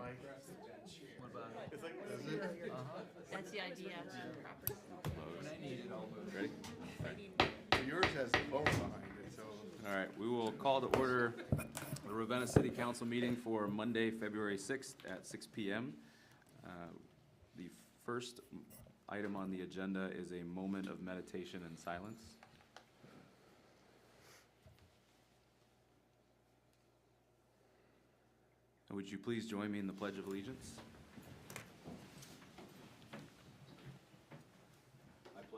Mike? What about it? It's like, That's the idea. When I need it, I'll move. Ready? yours has the phone behind it, so. All right, we will call to order the Ravenna City Council meeting for Monday, February 6th at 6 p.m. The first item on the agenda is a moment of meditation and silence. And would you please join me in the Pledge of Allegiance?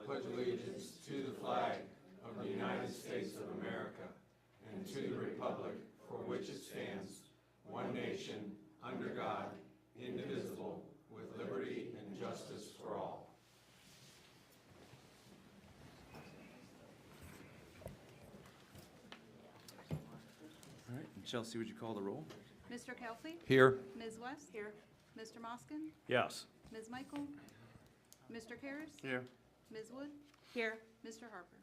Pledge allegiance to the flag of the United States of America and to the republic for which it stands, one nation, under God, indivisible, with liberty and justice for all. All right, and Chelsea, would you call the roll? Mr. Kelfey? Here. Ms. West? Here. Mr. Moskin? Yes. Ms. Michael? Mr. Karras? Here. Ms. Wood? Here. Mr. Harper?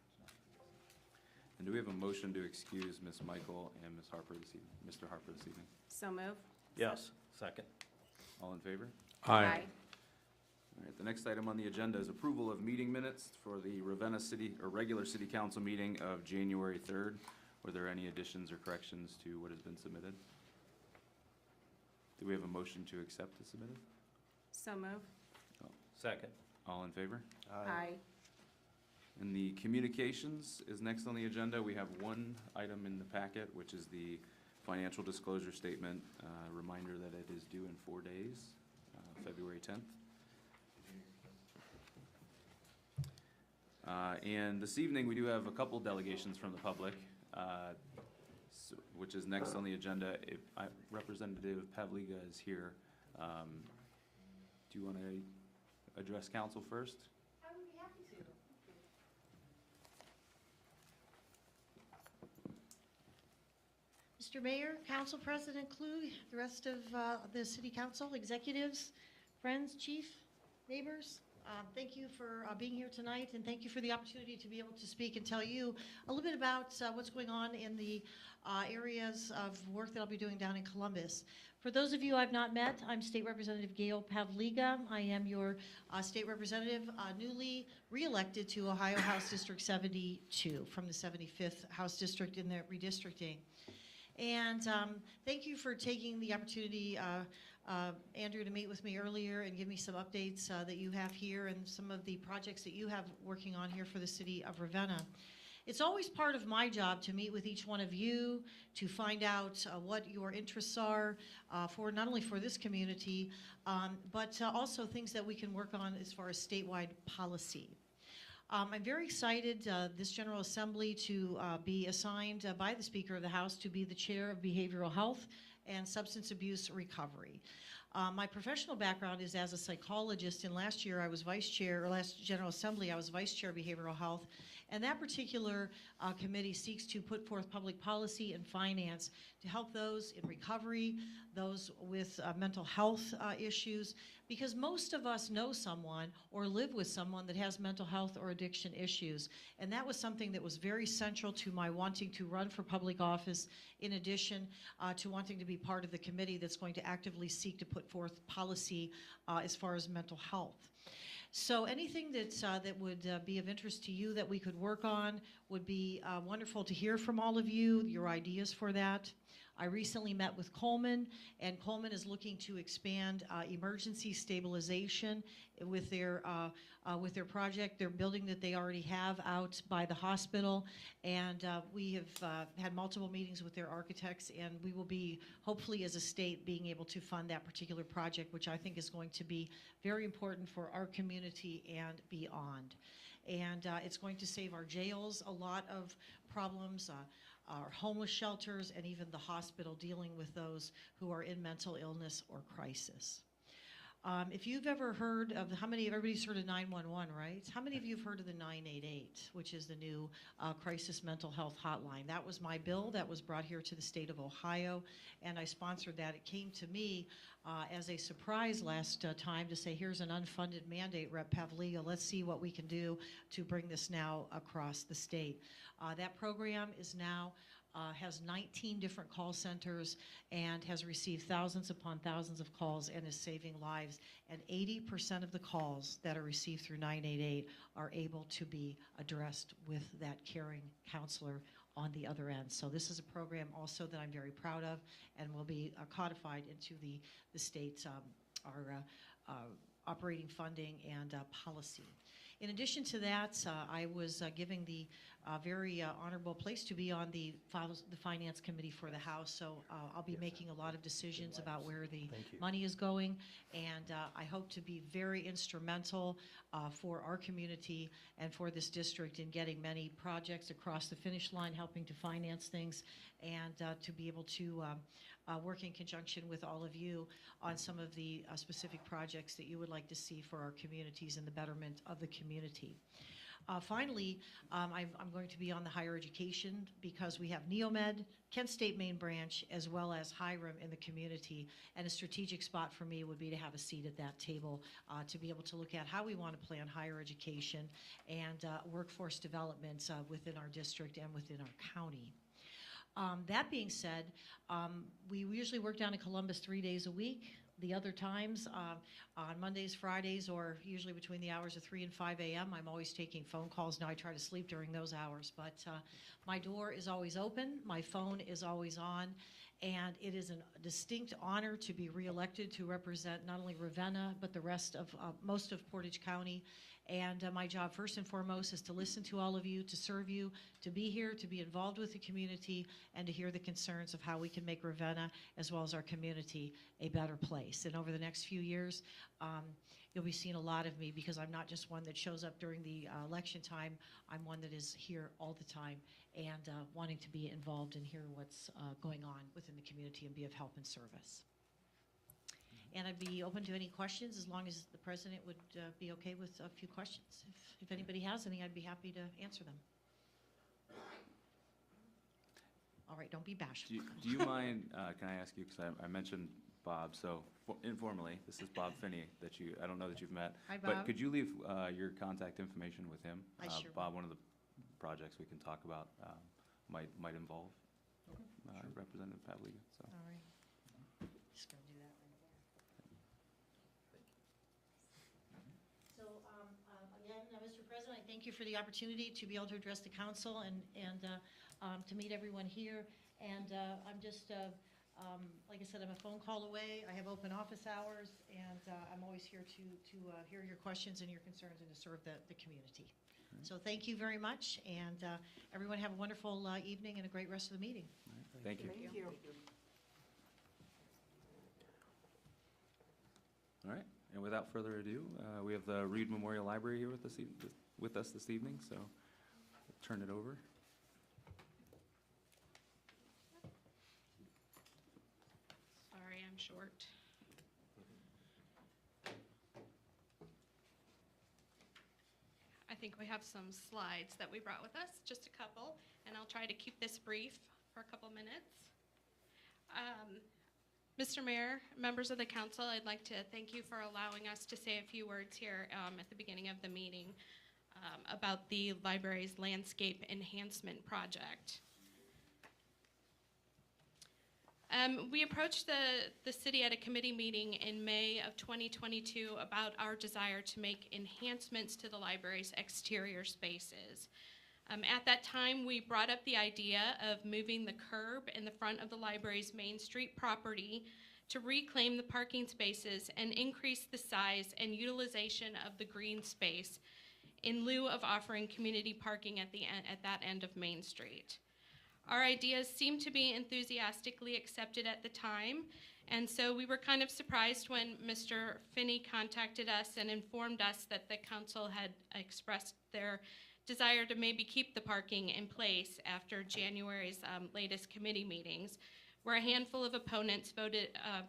And do we have a motion to excuse Ms. Michael and Ms. Harper this evening, Mr. Harper this evening? So move. Yes. Second. All in favor? All right, the next item on the agenda is approval of meeting minutes for the Ravenna City, or regular City Council meeting of January 3rd. Were there any additions or corrections to what has been submitted? Do we have a motion to accept the submitted? So move. Second. All in favor? Aye. And the communications is next on the agenda. We have one item in the packet, which is the financial disclosure statement. Reminder that it is due in 4 days, February 10th. And this evening, we do have a couple delegations from the public, which is next on the agenda. If Representative Pavliga is here, do you want to address council first? I would be happy to. Mr. Mayor, Council President Klug, the rest of the City Council, executives, friends, chief, neighbors, thank you for being here tonight, and thank you for the opportunity to be able to speak and tell you a little bit about what's going on in the areas of work that I'll be doing down in Columbus. For those of you I've not met, I'm State Representative Gail Pavliga. I am your state representative, newly re-elected to Ohio House District 72 from the 75th House District in the redistricting. And thank you for taking the opportunity, Andrew, to meet with me earlier and give me some updates that you have here and some of the projects that you have working on here for the city of Ravenna. It's always part of my job to meet with each one of you to find out what your interests are for not only for this community, but also things that we can work on as far as statewide policy. I'm very excited this General Assembly to be assigned by the Speaker of the House to be the Chair of Behavioral Health and Substance Abuse Recovery. My professional background is as a psychologist, and last year I was vice chair, or last General Assembly I was vice chair of Behavioral Health, and that particular committee seeks to put forth public policy and finance to help those in recovery, those with mental health issues, because most of us know someone or live with someone that has mental health or addiction issues. And that was something that was very central to my wanting to run for public office, in addition to wanting to be part of the committee that's going to actively seek to put forth policy as far as mental health. So anything that would be of interest to you that we could work on would be wonderful to hear from all of you, your ideas for that. I recently met with Coleman, and Coleman is looking to expand emergency stabilization with their project, their building that they already have out by the hospital. And we have had multiple meetings with their architects, and we will be, hopefully as a state, being able to fund that particular project, which I think is going to be very important for our community and beyond. And it's going to save our jails a lot of problems, our homeless shelters, and even the hospital dealing with those who are in mental illness or crisis. If you've ever heard of, everybody's heard of 911, right? How many of you have heard of the 988, which is the new crisis mental health hotline? That was my bill that was brought here to the state of Ohio, and I sponsored that. It came to me as a surprise last time to say, here's an unfunded mandate, Rep. Pavliga. Let's see what we can do to bring this now across the state. That program is now has 19 different call centers, and has received thousands upon thousands of calls and is saving lives. And 80% of the calls that are received through 988 are able to be addressed with that caring counselor on the other end. So this is a program also that I'm very proud of and will be codified into the state's our operating funding and policy. In addition to that, I was giving the very honorable place to be on the Finance Committee for the House, so I'll be making a lot of decisions about where the money is going, and I hope to be very instrumental for our community and for this district in getting many projects across the finish line, helping to finance things, and to be able to work in conjunction with all of you on some of the specific projects that you would like to see for our communities and the betterment of the community. Finally, I'm going to be on the higher education because we have Neomed, Kent State Main Branch, as well as Hiram in the community, and a strategic spot for me would be to have a seat at that table to be able to look at how we want to plan higher education and workforce development within our district and within our county. That being said, we usually work down in Columbus 3 days a week. The other times, on Mondays, Fridays, or usually between the hours of 3 and 5 a.m., I'm always taking phone calls. Now I try to sleep during those hours, but my door is always open, my phone is always on, and it is a distinct honor to be reelected to represent not only Ravenna, but the rest of most of Portage County. And my job, first and foremost, is to listen to all of you, to serve you, to be here, to be involved with the community, and to hear the concerns of how we can make Ravenna, as well as our community, a better place. And over the next few years, you'll be seeing a lot of me because I'm not just one that shows up during the election time. I'm one that is here all the time and wanting to be involved and hear what's going on within the community and be of help and service. And I'd be open to any questions as long as the president would be okay with a few questions. If anybody has any, I'd be happy to answer them. All right, don't be bashful. Do you mind, can I ask you, because I mentioned Bob, so informally, this is Bob Finney that I don't know that you've met. Hi, Bob. But could you leave your contact information with him? I sure Bob, one of the projects we can talk about might involve Representative Pavliga. So. All right. Just going to do that right there. So again, Mr. President, I thank you for the opportunity to be able to address the council and to meet everyone here. And I'm just, like I said, I'm a phone call away. I have open office hours, and I'm always here to hear your questions and your concerns and to serve the community. So thank you very much, and everyone have a wonderful evening and a great rest of the meeting. Thank you. Thank you. All right, and without further ado, we have the Reed Memorial Library here with us this evening, so I'll turn it over. Sorry, I'm short. I think we have some slides that we brought with us, just a couple, and I'll try to keep this brief for a couple minutes. Mr. Mayor, members of the council, I'd like to thank you for allowing us to say a few words here at the beginning of the meeting about the library's landscape enhancement project. We approached the city at a committee meeting in May of 2022 about our desire to make enhancements to the library's exterior spaces. At that time, we brought up the idea of moving the curb in the front of the library's Main Street property to reclaim the parking spaces and increase the size and utilization of the green space in lieu of offering community parking at that end of Main Street. Our ideas seemed to be enthusiastically accepted at the time, and so we were kind of surprised when Mr. Finney contacted us and informed us that the council had expressed their desire to maybe keep the parking in place after January's latest committee meetings, where a handful of opponents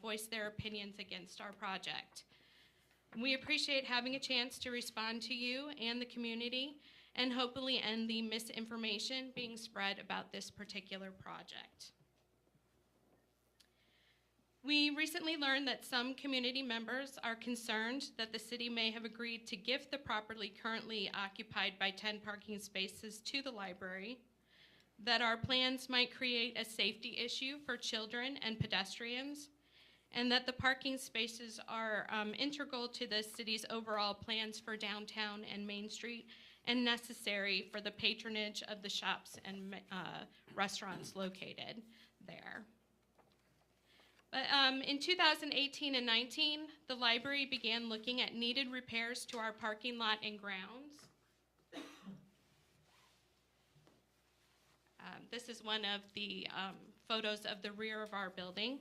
voiced their opinions against our project. We appreciate having a chance to respond to you and the community and hopefully end the misinformation being spread about this particular project. We recently learned that some community members are concerned that the city may have agreed to give the property currently occupied by 10 parking spaces to the library. that our plans might create a safety issue for children and pedestrians, and that the parking spaces are integral to the city's overall plans for downtown and Main Street and necessary for the patronage of the shops and restaurants located there. But in 2018 and 19, the library began looking at needed repairs to our parking lot and grounds. This is one of the photos of the rear of our building.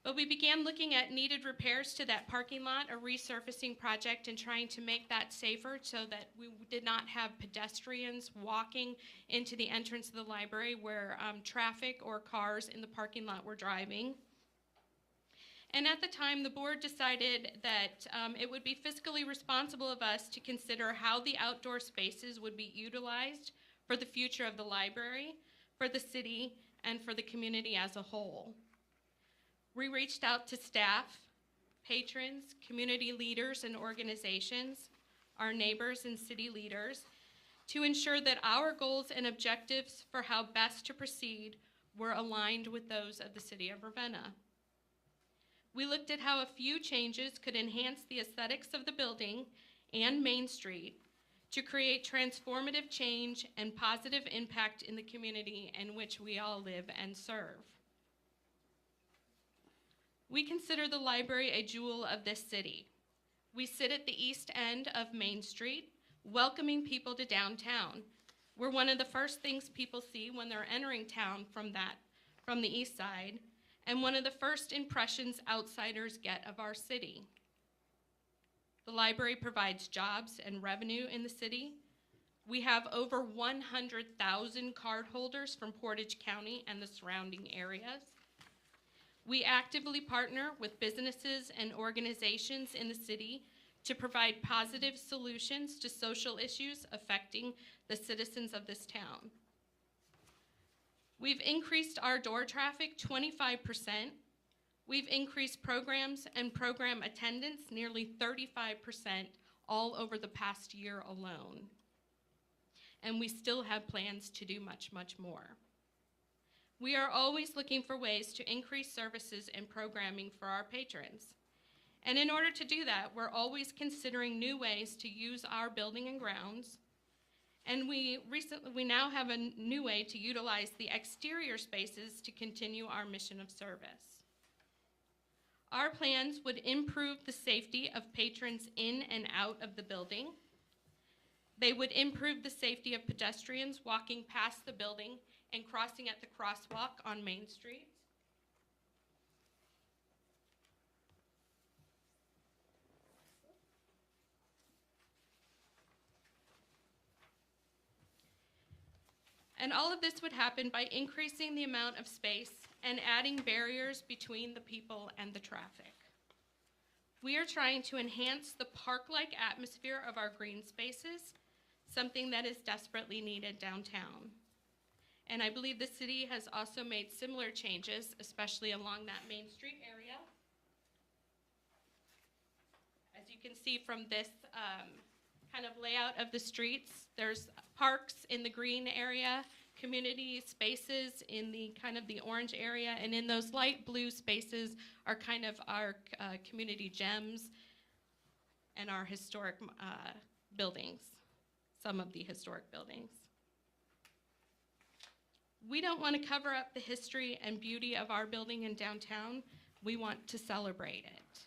But we began looking at needed repairs to that parking lot, a resurfacing project, and trying to make that safer so that we did not have pedestrians walking into the entrance of the library where traffic or cars in the parking lot were driving. And at the time, the board decided that it would be fiscally responsible of us to consider how the outdoor spaces would be utilized for the future of the library, for the city, and for the community as a whole. We reached out to staff, patrons, community leaders and organizations, our neighbors and city leaders, to ensure that our goals and objectives for how best to proceed were aligned with those of the city of Ravenna. We looked at how a few changes could enhance the aesthetics of the building and Main Street to create transformative change and positive impact in the community in which we all live and serve. We consider the library a jewel of this city. We sit at the east end of Main Street, welcoming people to downtown. We're one of the first things people see when they're entering town from the east side, and one of the first impressions outsiders get of our city. The library provides jobs and revenue in the city. We have over 100,000 cardholders from Portage County and the surrounding areas. We actively partner with businesses and organizations in the city to provide positive solutions to social issues affecting the citizens of this town. We've increased our door traffic 25%. We've increased programs and program attendance nearly 35% all over the past year alone. And we still have plans to do much, much more. We are always looking for ways to increase services and programming for our patrons. And in order to do that, we're always considering new ways to use our building and grounds. And we now have a new way to utilize the exterior spaces to continue our mission of service. Our plans would improve the safety of patrons in and out of the building. They would improve the safety of pedestrians walking past the building and crossing at the crosswalk on Main Street. And all of this would happen by increasing the amount of space and adding barriers between the people and the traffic. We are trying to enhance the park-like atmosphere of our green spaces, something that is desperately needed downtown. And I believe the city has also made similar changes, especially along that Main Street area. As you can see from this kind of layout of the streets, there's parks in the green area, community spaces in the kind of the orange area, and in those light blue spaces are kind of our community gems and our historic buildings, some of the historic buildings. We don't want to cover up the history and beauty of our building in downtown. We want to celebrate it.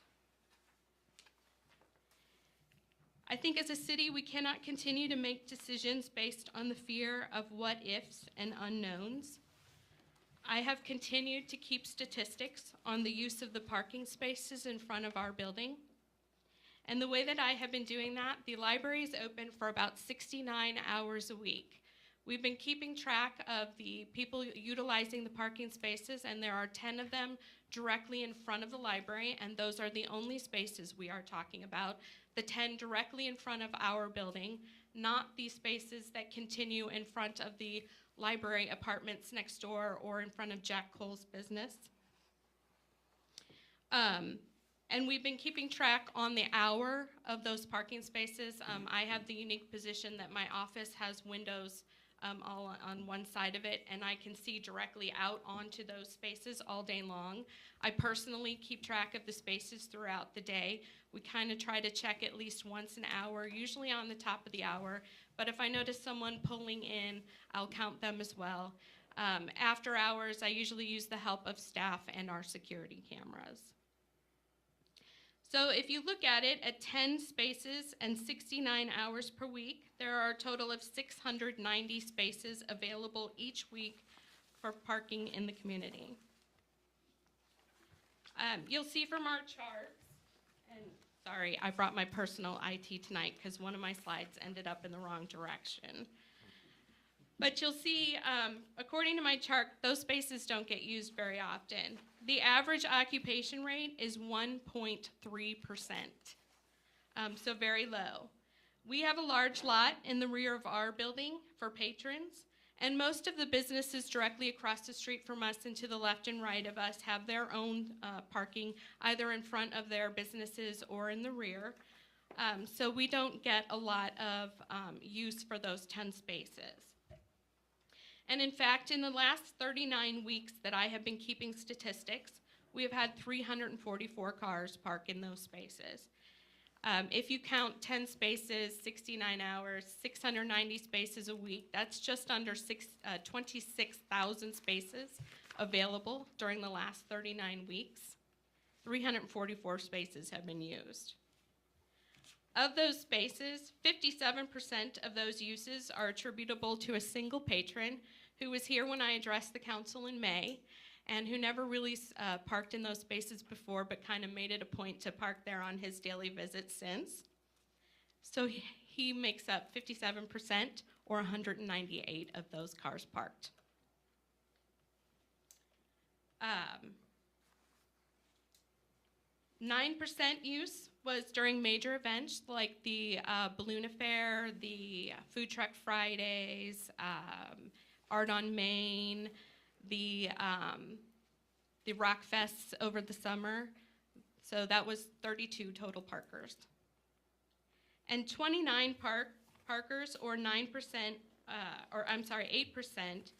I think as a city, we cannot continue to make decisions based on the fear of what ifs and unknowns. I have continued to keep statistics on the use of the parking spaces in front of our building. And the way that I have been doing that, the library is open for about 69 hours a week. We've been keeping track of the people utilizing the parking spaces, and there are 10 of them directly in front of the library, and those are the only spaces we are talking about. The 10 directly in front of our building, not the spaces that continue in front of the library apartments next door or in front of Jack Cole's business. And we've been keeping track on the hour of those parking spaces. I have the unique position that my office has windows all on one side of it, and I can see directly out onto those spaces all day long. I personally keep track of the spaces throughout the day. We kind of try to check at least once an hour, usually on the top of the hour, but if I notice someone pulling in, I'll count them as well. After hours, I usually use the help of staff and our security cameras. So if you look at it, at 10 spaces and 69 hours per week, there are a total of 690 spaces available each week for parking in the community. You'll see from our charts, and sorry, I brought my personal IT tonight because one of my slides ended up in the wrong direction. But you'll see, according to my chart, those spaces don't get used very often. The average occupation rate is 1.3%, so very low. We have a large lot in the rear of our building for patrons, and most of the businesses directly across the street from us and to the left and right of us have their own parking, either in front of their businesses or in the rear. So we don't get a lot of use for those 10 spaces. And in fact, in the last 39 weeks that I have been keeping statistics, we have had 344 cars park in those spaces. If you count 10 spaces, 69 hours, 690 spaces a week, that's just under 26,000 spaces available during the last 39 weeks. 344 spaces have been used. Of those spaces, 57% of those uses are attributable to a single patron who was here when I addressed the council in May and who never really parked in those spaces before but kind of made it a point to park there on his daily visits since. So he makes up 57% or 198 of those cars parked. 9% use was during major events like the Balloon Affair, the Food Truck Fridays, Art on Main, the Rock Fests over the summer. So that was 32 total parkers. And 29 parkers, or 9%, 8%,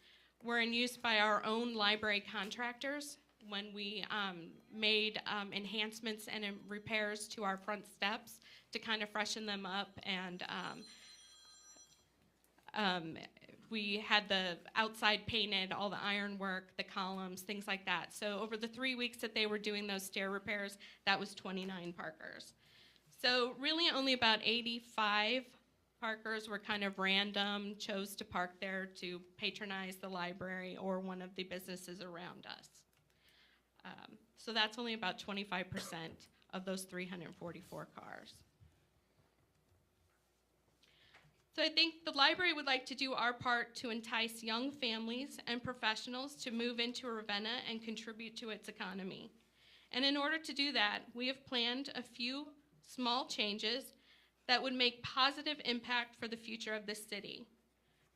were in use by our own library contractors when we made enhancements and repairs to our front steps to kind of freshen them up, and we had the outside painted, all the ironwork, the columns, things like that. So over the 3 weeks that they were doing those stair repairs, that was 29 parkers. So really only about 85 parkers were kind of random, chose to park there to patronize the library or one of the businesses around us. So that's only about 25% of those 344 cars. So I think the library would like to do our part to entice young families and professionals to move into Ravenna and contribute to its economy. And in order to do that, we have planned a few small changes that would make positive impact for the future of this city.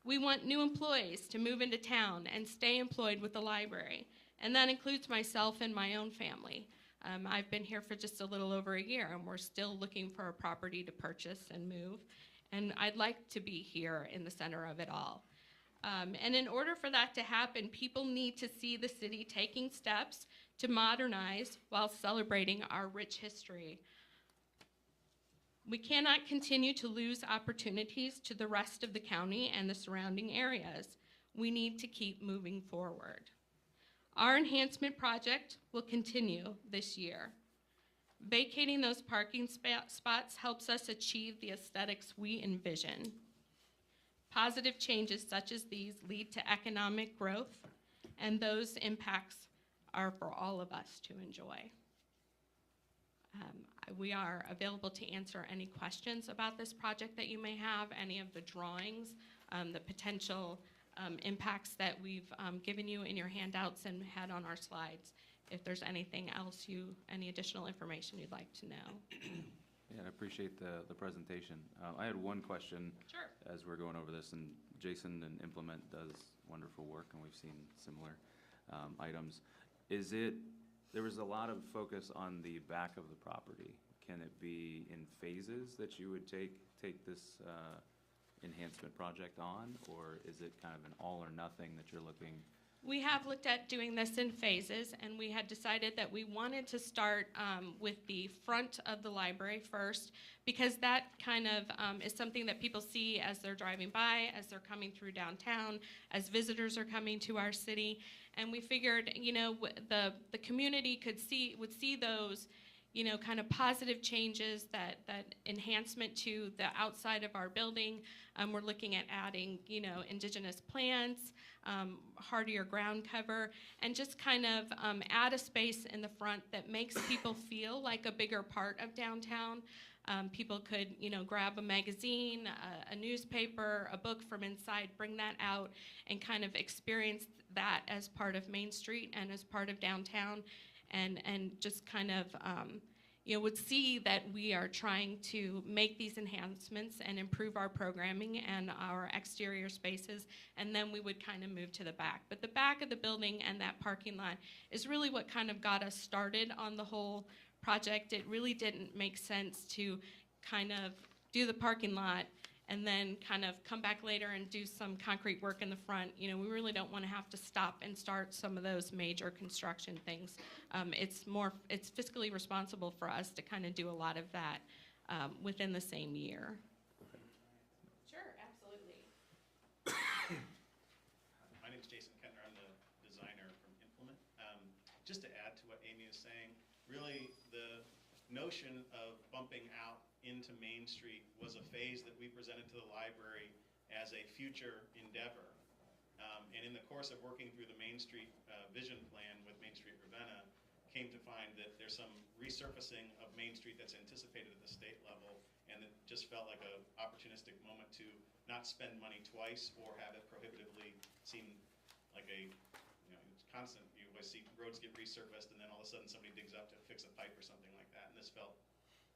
We want new employees to move into town and stay employed with the library, and that includes myself and my own family. I've been here for just a little over a year, and we're still looking for a property to purchase and move, and I'd like to be here in the center of it all. And in order for that to happen, people need to see the city taking steps to modernize while celebrating our rich history. We cannot continue to lose opportunities to the rest of the county and the surrounding areas. We need to keep moving forward. Our enhancement project will continue this year. Vacating those parking spots helps us achieve the aesthetics we envision. Positive changes such as these lead to economic growth, and those impacts are for all of us to enjoy. We are available to answer any questions about this project that you may have, any of the drawings, the potential impacts that we've given you in your handouts and had on our slides. If there's anything else, any additional information you'd like to know. Yeah, I appreciate the presentation. I had one question. Sure. As we're going over this, and Jason and Implement does wonderful work, and we've seen similar items. There was a lot of focus on the back of the property. Can it be in phases that you would take this enhancement project on, or is it kind of an all or nothing that you're looking? We have looked at doing this in phases, and we had decided that we wanted to start with the front of the library first, because that kind of is something that people see as they're driving by, as they're coming through downtown, as visitors are coming to our city. And we figured, you know, the community would see those, you know, kind of positive changes, that enhancement to the outside of our building. We're looking at adding, you know, indigenous plants, hardier ground cover, and just kind of add a space in the front that makes people feel like a bigger part of downtown. People could, you know, grab a magazine, a newspaper, a book from inside, bring that out, and kind of experience that as part of Main Street and as part of downtown, and just kind of, you know, would see that we are trying to make these enhancements and improve our programming and our exterior spaces, and then we would kind of move to the back. But the back of the building and that parking lot is really what kind of got us started on the whole project. It really didn't make sense to kind of do the parking lot and then kind of come back later and do some concrete work in the front. You know, we really don't want to have to stop and start some of those major construction things. It's fiscally responsible for us to kind of do a lot of that within the same year. Sure, absolutely. My name's Jason Kettner. I'm the designer from Implement. Just to add to what Amy is saying, really the notion of bumping out into Main Street was a phase that we presented to the library as a future endeavor. And in the course of working through the Main Street vision plan with Main Street Ravenna, came to find that there's some resurfacing of Main Street that's anticipated at the state level, and it just felt like an opportunistic moment to not spend money twice or have it prohibitively seem like a, you know, it's constant. You always see roads get resurfaced, and then all of a sudden somebody digs up to fix a pipe or something like that. And this felt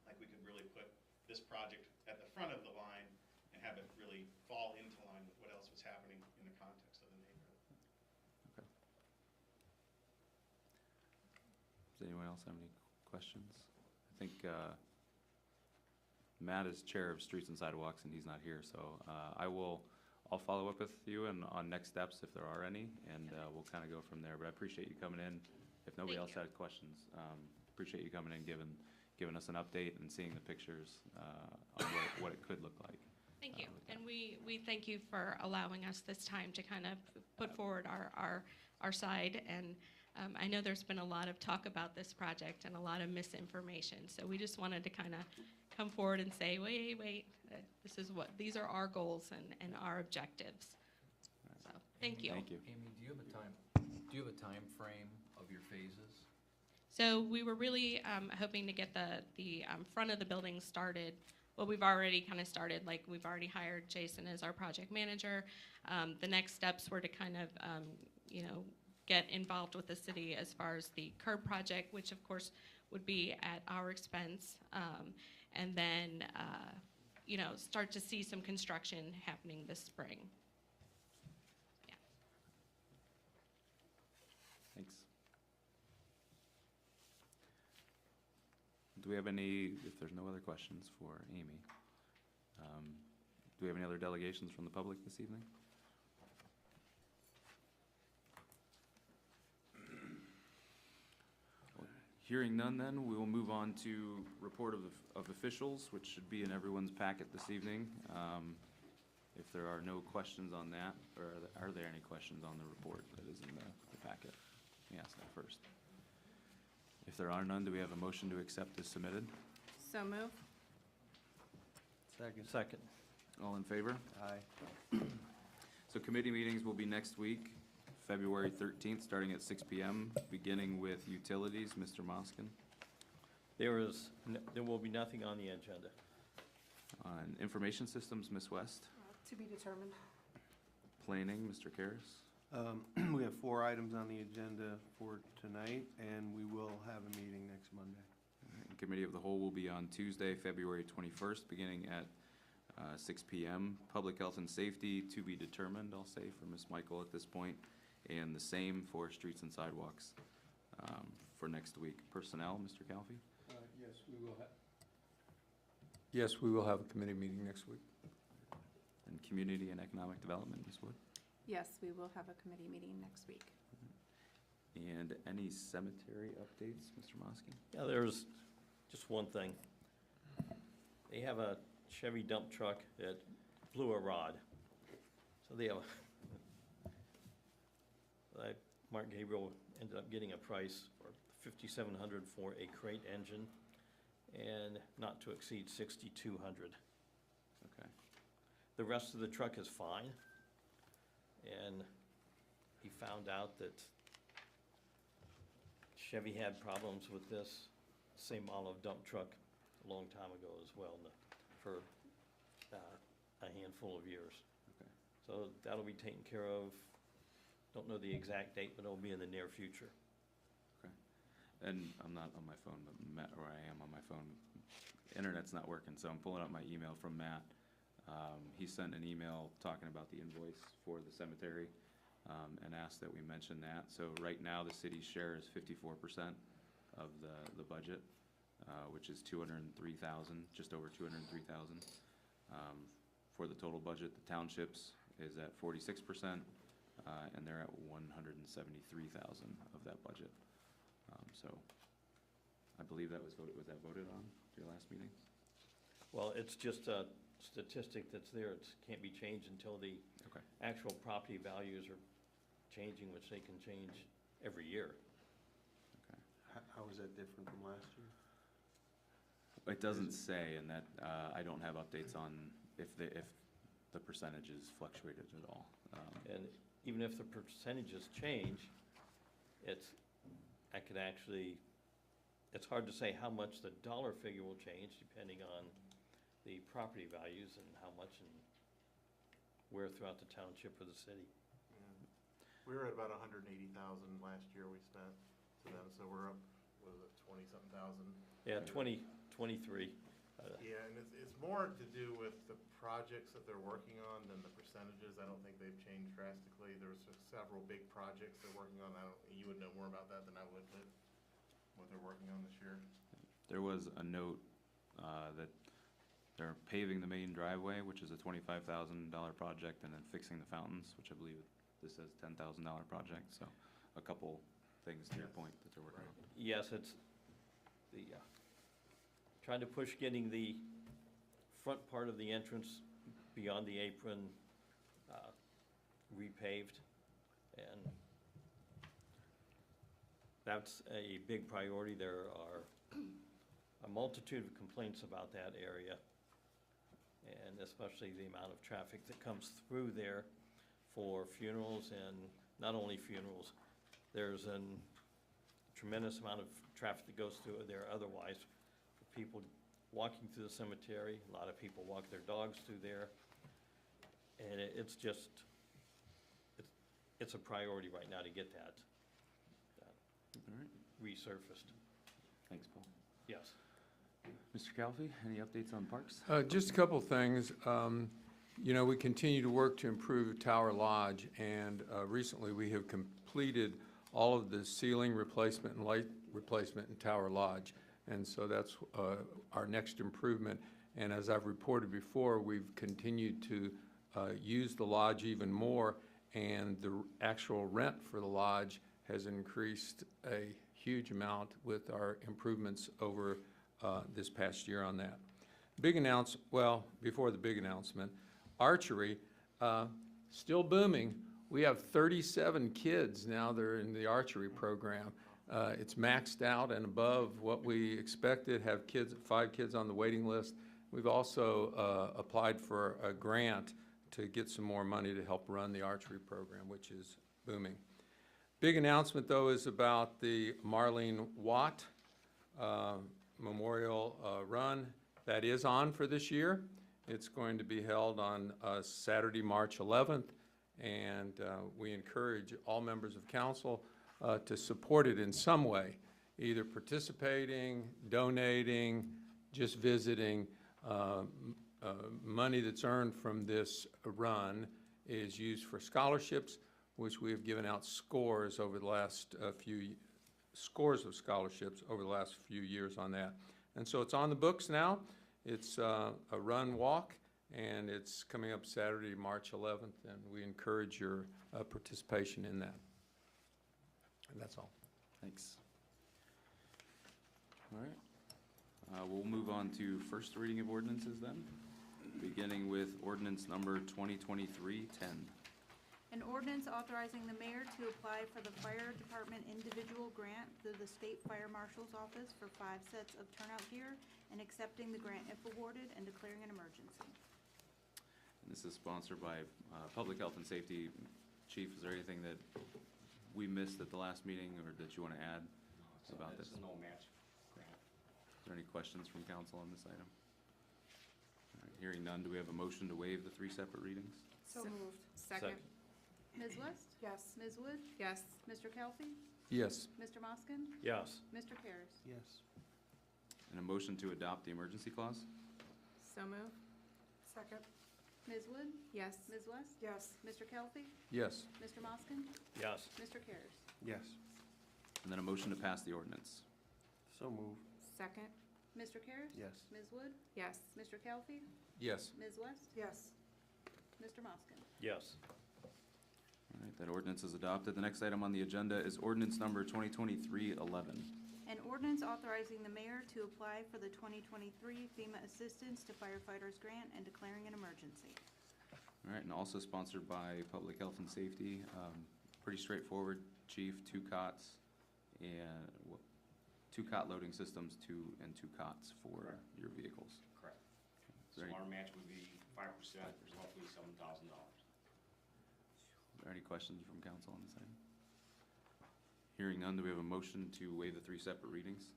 like we could really put this project at the front of the line and have it really fall into line with what else was happening in the context of the neighborhood. Okay. Does anyone else have any questions? I think Matt is chair of Streets and Sidewalks, and he's not here, so I'll follow up with you and on next steps if there are any, and we'll kind of go from there. But I appreciate you coming in. If nobody else had questions, appreciate you coming in, giving us an update and seeing the pictures on what it could look like. Thank you, and we thank you for allowing us this time to kind of put forward our side. And I know there's been a lot of talk about this project and a lot of misinformation, so we just wanted to kind of come forward and say, wait, these are our goals and our objectives. So thank you. Thank you. Amy, do you have a time frame of your phases? So we were really hoping to get the front of the building started. Well, we've already kind of started. Like, we've already hired Jason as our project manager. The next steps were to kind of, you know, get involved with the city as far as the curb project, which of course would be at our expense, and then, you know, start to see some construction happening this spring. Yeah. Thanks. Do we have any, if there's no other questions for Amy, do we have any other delegations from the public this evening? Hearing none, then, we will move on to report of officials, which should be in everyone's packet this evening. If there are no questions on that, or are there any questions on the report that is in the packet? Let me ask that first. If there are none, do we have a motion to accept as submitted? So move. Second. All in favor? Aye. So committee meetings will be next week, February 13th, starting at 6 p.m., beginning with utilities. Mr. Moskin. There will be nothing on the agenda. On information systems, Ms. West. To be determined. Planning, Mr. Karras. We have 4 items on the agenda for tonight, and we will have a meeting next Monday. And Committee of the Whole will be on Tuesday, February 21st, beginning at 6 p.m. Public Health and Safety, to be determined, I'll say, for Ms. Michael at this point, and the same for Streets and Sidewalks for next week. Personnel, Mr. Calfee? Yes, we will have a committee meeting next week. and Community and Economic Development, Ms. Wood. Yes, we will have a committee meeting next week. And any cemetery updates, Mr. Mosky? Yeah, there's just one thing. They have a Chevy dump truck that blew a rod. So they have, Mark Gabriel ended up getting a price for $5,700 for a crate engine and not to exceed $6,200. Okay. The rest of the truck is fine. And he found out that Chevy had problems with this same model of dump truck a long time ago as well, for a handful of years. Okay. So that'll be taken care of. Don't know the exact date, but it'll be in the near future. Okay. And I'm not on my phone, but Matt, or I am on my phone. Internet's not working, so I'm pulling up my email from Matt. He sent an email talking about the invoice for the cemetery, and asked that we mention that. So right now, the city's share is 54% of the budget, which is 203,000, just over 203,000. For the total budget, the townships is at 46%, and they're at 173,000 of that budget. So I believe that was voted, voted on at your last meeting? Well, it's just a statistic that's there. It can't be changed until the Okay. actual property values are changing, which they can change every year. Okay. How is that different from last year? It doesn't say, and that, I don't have updates on if the percentages fluctuated at all. And even if the percentages change, it's hard to say how much the dollar figure will change depending on the property values and how much and where throughout the township or the city. We were at about 180,000 last year we spent to them, so we're up, what is it, 20-something thousand? Yeah, 23. Yeah, and it's more to do with the projects that they're working on than the percentages. I don't think they've changed drastically. There's several big projects they're working on. You would know more about that than I would, but what they're working on this year. There was a note that they're paving the main driveway, which is a $25,000 project, and then fixing the fountains, which I believe this says $10,000 project. So a couple things to your point that they're working on. Yes, it's the, trying to push getting the front part of the entrance beyond the apron repaved, and that's a big priority. There are a multitude of complaints about that area, and especially the amount of traffic that comes through there for funerals, and not only funerals. There's a tremendous amount of traffic that goes through there otherwise. For people walking through the cemetery, a lot of people walk their dogs through there. And it's just, it's a priority right now to get that All right. resurfaced. Thanks, Paul. Yes. Mr. Calfee, any updates on parks? Just a couple things. You know, we continue to work to improve Tower Lodge, and recently we have completed all of the ceiling replacement and light replacement in Tower Lodge. And so that's our next improvement. And as I've reported before, we've continued to use the lodge even more, and the actual rent for the lodge has increased a huge amount with our improvements over this past year on that. Before the big announcement, archery, still booming. We have 37 kids now that are in the archery program. It's maxed out and above what we expected, have 5 kids on the waiting list. We've also applied for a grant to get some more money to help run the archery program, which is booming. Big announcement, though, is about the Marlene Watt Memorial Run. That is on for this year. It's going to be held on Saturday, March 11th, and we encourage all members of council to support it in some way, either participating, donating, just visiting. Money that's earned from this run is used for scholarships, which we have given out scores of scholarships over the last few years on that. And so it's on the books now. It's a run walk, and it's coming up Saturday, March 11th, and we encourage your participation in that. And that's all. Thanks. All right. We'll move on to first reading of ordinances then, beginning with ordinance number 2023-10. An ordinance authorizing the mayor to apply for the fire department individual grant through the State Fire Marshal's Office for 5 sets of turnout gear and accepting the grant if awarded and declaring an emergency. And this is sponsored by Public Health and Safety. Chief, is there anything that we missed at the last meeting or that you want to add about this? This is no match grant. Is there any questions from council on this item? All right, hearing none, do we have a motion to waive the 3 separate readings? So moved. Second. Ms. West? Yes. Ms. Wood? Yes. Mr. Kelly? Yes. Mr. Moskin? Yes. Mr. Karas? Yes. And a motion to adopt the emergency clause? So moved. Second. Ms. Wood? Yes. Ms. West? Yes. Mr. Kelly? Yes. Mr. Moskin? Yes. Mr. Karas? Yes. And then a motion to pass the ordinance? So moved. Second. Mr. Karas? Yes. Ms. Wood? Yes. Mr. Kelly? Yes. Ms. West? Yes. Mr. Moskin? Yes. All right, that ordinance is adopted. The next item on the agenda is ordinance number 2023-11. An ordinance authorizing the mayor to apply for the 2023 FEMA Assistance to Firefighters Grant and declaring an emergency. All right, and also sponsored by Public Health and Safety. Pretty straightforward, chief, 2 cots and 2 cot loading systems, 2 cots for Correct. your vehicles. Correct. Is So there any- our match would be 5%, there's roughly $7,000. Are there any questions from council on this item? Hearing none, do we have a motion to waive the 3 separate readings?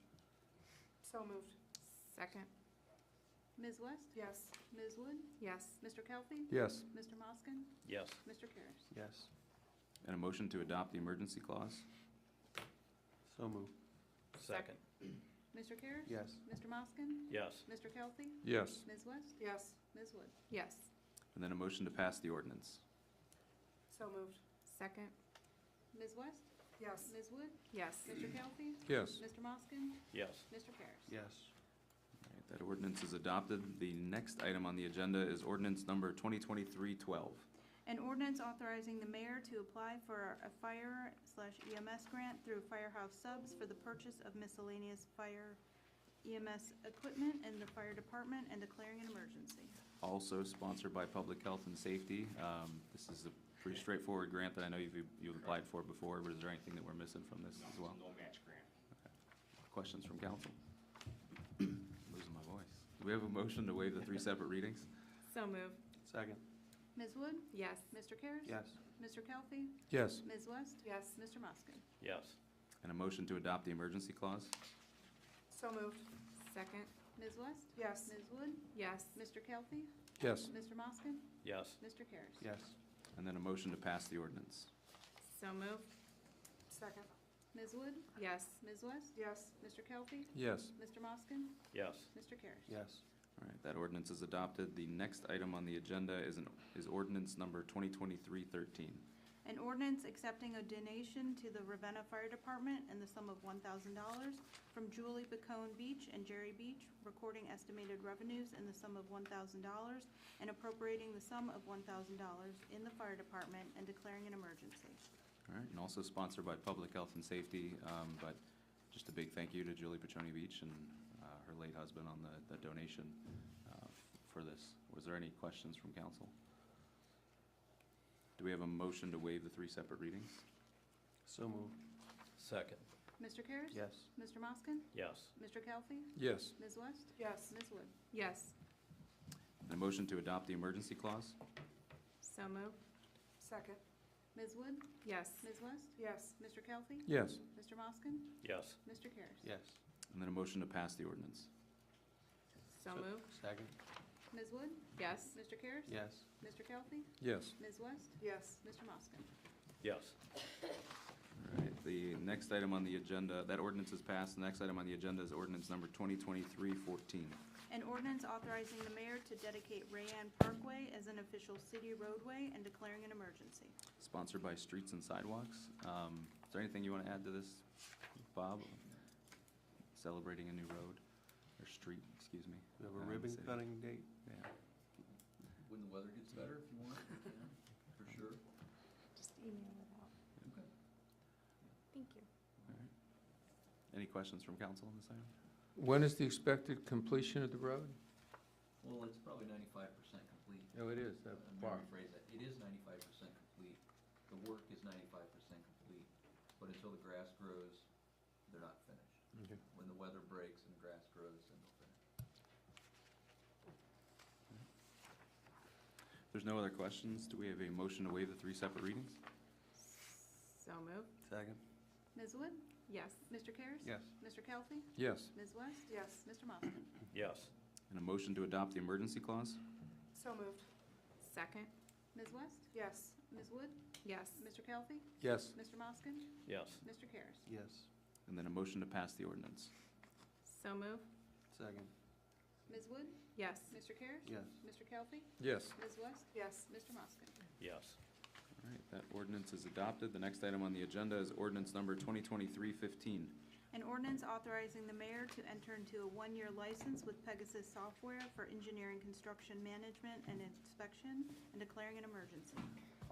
So moved. Second. Ms. West? Yes. Ms. Wood? Yes. Mr. Kelly? Yes. Mr. Moskin? Yes. Mr. Karas? Yes. And a motion to adopt the emergency clause? So moved. Second. Mr. Karas? Yes. Mr. Moskin? Yes. Mr. Kelly? Yes. Ms. West? Yes. Ms. Wood? Yes. And then a motion to pass the ordinance? So moved. Second. Ms. West? Yes. Ms. Wood? Yes. Mr. Kelly? Yes. Mr. Moskin? Yes. Mr. Karas? Yes. All right, that ordinance is adopted. The next item on the agenda is ordinance number 2023-12. An ordinance authorizing the mayor to apply for a fire/EMS grant through Firehouse Subs for the purchase of miscellaneous fire EMS equipment in the fire department and declaring an emergency. Also sponsored by Public Health and Safety. This is a pretty straightforward grant that I know you've applied for before, but is there anything that we're missing from this No, as well? no match grant. Questions from council? Losing my voice. Do we have a motion to waive the 3 separate readings? So moved. Second. Ms. Wood? Yes. Mr. Karas? Yes. Mr. Kelly? Yes. Ms. West? Yes. Mr. Moskin? Yes. And a motion to adopt the emergency clause? So moved. Second. Ms. West? Yes. Ms. Wood? Yes. Mr. Kelly? Yes. Mr. Moskin? Yes. Mr. Karas? Yes. And then a motion to pass the ordinance? So moved. Second. Ms. Wood? Yes. Ms. West? Yes. Mr. Kelly? Yes. Mr. Moskin? Yes. Mr. Karas? Yes. All right, that ordinance is adopted. The next item on the agenda is ordinance number 2023-13. An ordinance accepting a donation to the Ravenna Fire Department in the sum of $1,000 from Julie Bacone Beach and Jerry Beach, recording estimated revenues in the sum of $1,000 and appropriating the sum of $1,000 in the fire department and declaring an emergency. All right, and also sponsored by Public Health and Safety, but just a big thank you to Julie Pachoni Beach and her late husband on the donation for this. Was there any questions from council? Do we have a motion to waive the 3 separate readings? So moved. Second. Mr. Karas? Yes. Mr. Moskin? Yes. Mr. Kelly? Yes. Ms. West? Yes. Ms. Wood? Yes. And a motion to adopt the emergency clause? So moved. Second. Ms. Wood? Yes. Ms. West? Yes. Mr. Kelly? Yes. Mr. Moskin? Yes. Mr. Karas? Yes. And then a motion to pass the ordinance? So moved. Second. Ms. Wood? Yes. Mr. Karas? Yes. Mr. Kelly? Yes. Ms. West? Yes. Mr. Moskin? Yes. All right, the next item on the agenda, that ordinance is passed. The next item on the agenda is ordinance number 2023-14. An ordinance authorizing the mayor to dedicate Rayanne Parkway as an official city roadway and declaring an emergency. Sponsored by Streets and Sidewalks. Is there anything you want to add to this, Bob? Celebrating a new road, or street, excuse me. We have in a the ribbon city. cutting date. Yeah. when the weather gets better, if you want, you can, for sure. Just email it out. Okay. Thank you. Any questions from council on this item? When is the expected completion of the road? Well, it's probably 95% complete. Oh, it is, that Let me far. rephrase that. It is 95% complete. The work is 95% complete, but until the grass grows, they're not finished. Okay. When the weather breaks and the grass grows, then they'll finish. If there's no other questions, do we have a motion to waive the 3 separate readings? So moved. Second? Ms. Wood? Yes. Mr. Karas? Yes. Mr. Kelly? Yes. Ms. West? Yes. Mr. Moskowitz? Yes. And a motion to adopt the emergency clause? So moved. Second. Ms. West? Yes. Ms. Wood? Yes. Mr. Kelly? Yes. Mr. Moskowitz? Yes. Mr. Karas? Yes. And then a motion to pass the ordinance? So moved. Second? Ms. Wood? Yes. Mr. Karas? Yes. Mr. Kelly? Yes. Ms. West? Yes. Mr. Moskowitz? Yes. All right, that ordinance is adopted. The next item on the agenda is ordinance number 2023-15. An ordinance authorizing the mayor to enter into a one-year license with Pegasus Software for engineering, construction management, and inspection, and declaring an emergency.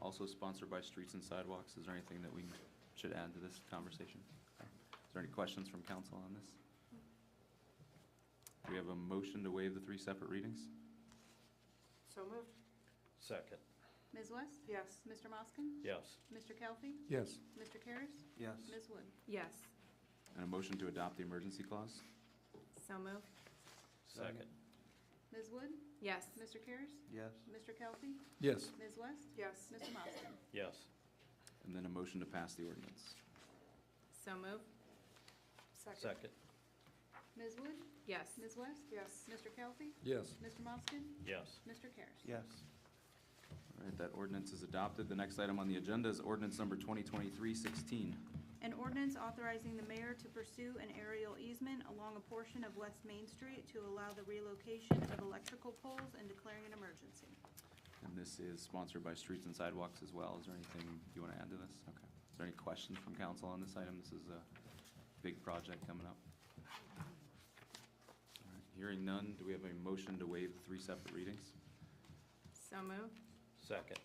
Also sponsored by Streets and Sidewalks. Is there anything that we should add to this conversation? Is there any questions from council on this? Do we have a motion to waive the 3 separate readings? So moved. Second. Ms. West? Yes. Mr. Moskowitz? Yes. Mr. Kelly? Yes. Mr. Karas? Yes. Ms. Wood? Yes. And a motion to adopt the emergency clause? So moved. Second. Ms. Wood? Yes. Mr. Karas? Yes. Mr. Kelly? Yes. Ms. West? Yes. Mr. Moskowitz? Yes. And then a motion to pass the ordinance? So moved. Second. Ms. Wood? Yes. Ms. West? Yes. Mr. Kelly? Yes. Mr. Moskowitz? Yes. Mr. Karas? Yes. All right, that ordinance is adopted. The next item on the agenda is ordinance number 2023-16. An ordinance authorizing the mayor to pursue an aerial easement along a portion of West Main Street to allow the relocation of electrical poles and declaring an emergency. And this is sponsored by Streets and Sidewalks as well. Is there anything you want to add to this? Okay. Is there any questions from council on this item? This is a big project coming up. All right, hearing none, do we have a motion to waive the 3 separate readings? So moved. Second.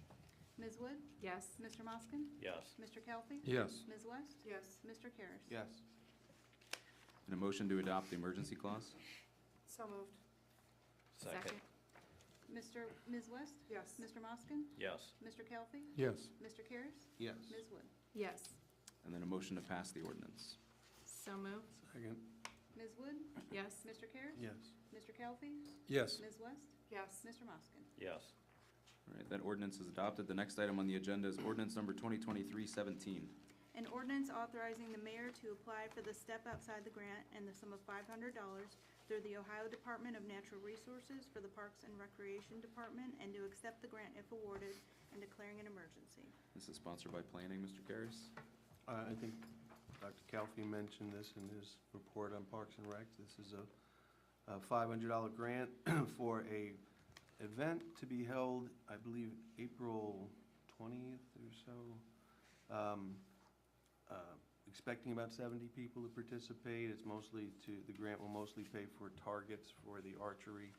Ms. Wood? Yes. Mr. Moskowitz? Yes. Mr. Kelly? Yes. Ms. West? Yes. Mr. Karas? Yes. And a motion to adopt the emergency clause? So moved. Second. Ms. West? Yes. Mr. Moskowitz? Yes. Mr. Kelly? Yes. Mr. Karas? Yes. Ms. Wood? Yes. And then a motion to pass the ordinance? So moved. Second? Ms. Wood? Yes. Mr. Karas? Yes. Mr. Kelly? Yes. Ms. West? Yes. Mr. Moskowitz? Yes. All right, that ordinance is adopted. The next item on the agenda is ordinance number 2023-17. An ordinance authorizing the mayor to apply for the Step Outside the Grant in the sum of $500 through the Ohio Department of Natural Resources for the Parks and Recreation Department, and to accept the grant if awarded, and declaring an emergency. This is sponsored by Planning. Mr. Karas? I think Dr. Calfee mentioned this in his report on Parks and Recs. This is a $500 grant for a event to be held, I believe, April 20th or so. Expecting about 70 people to participate. It's mostly the grant will mostly pay for targets for the archery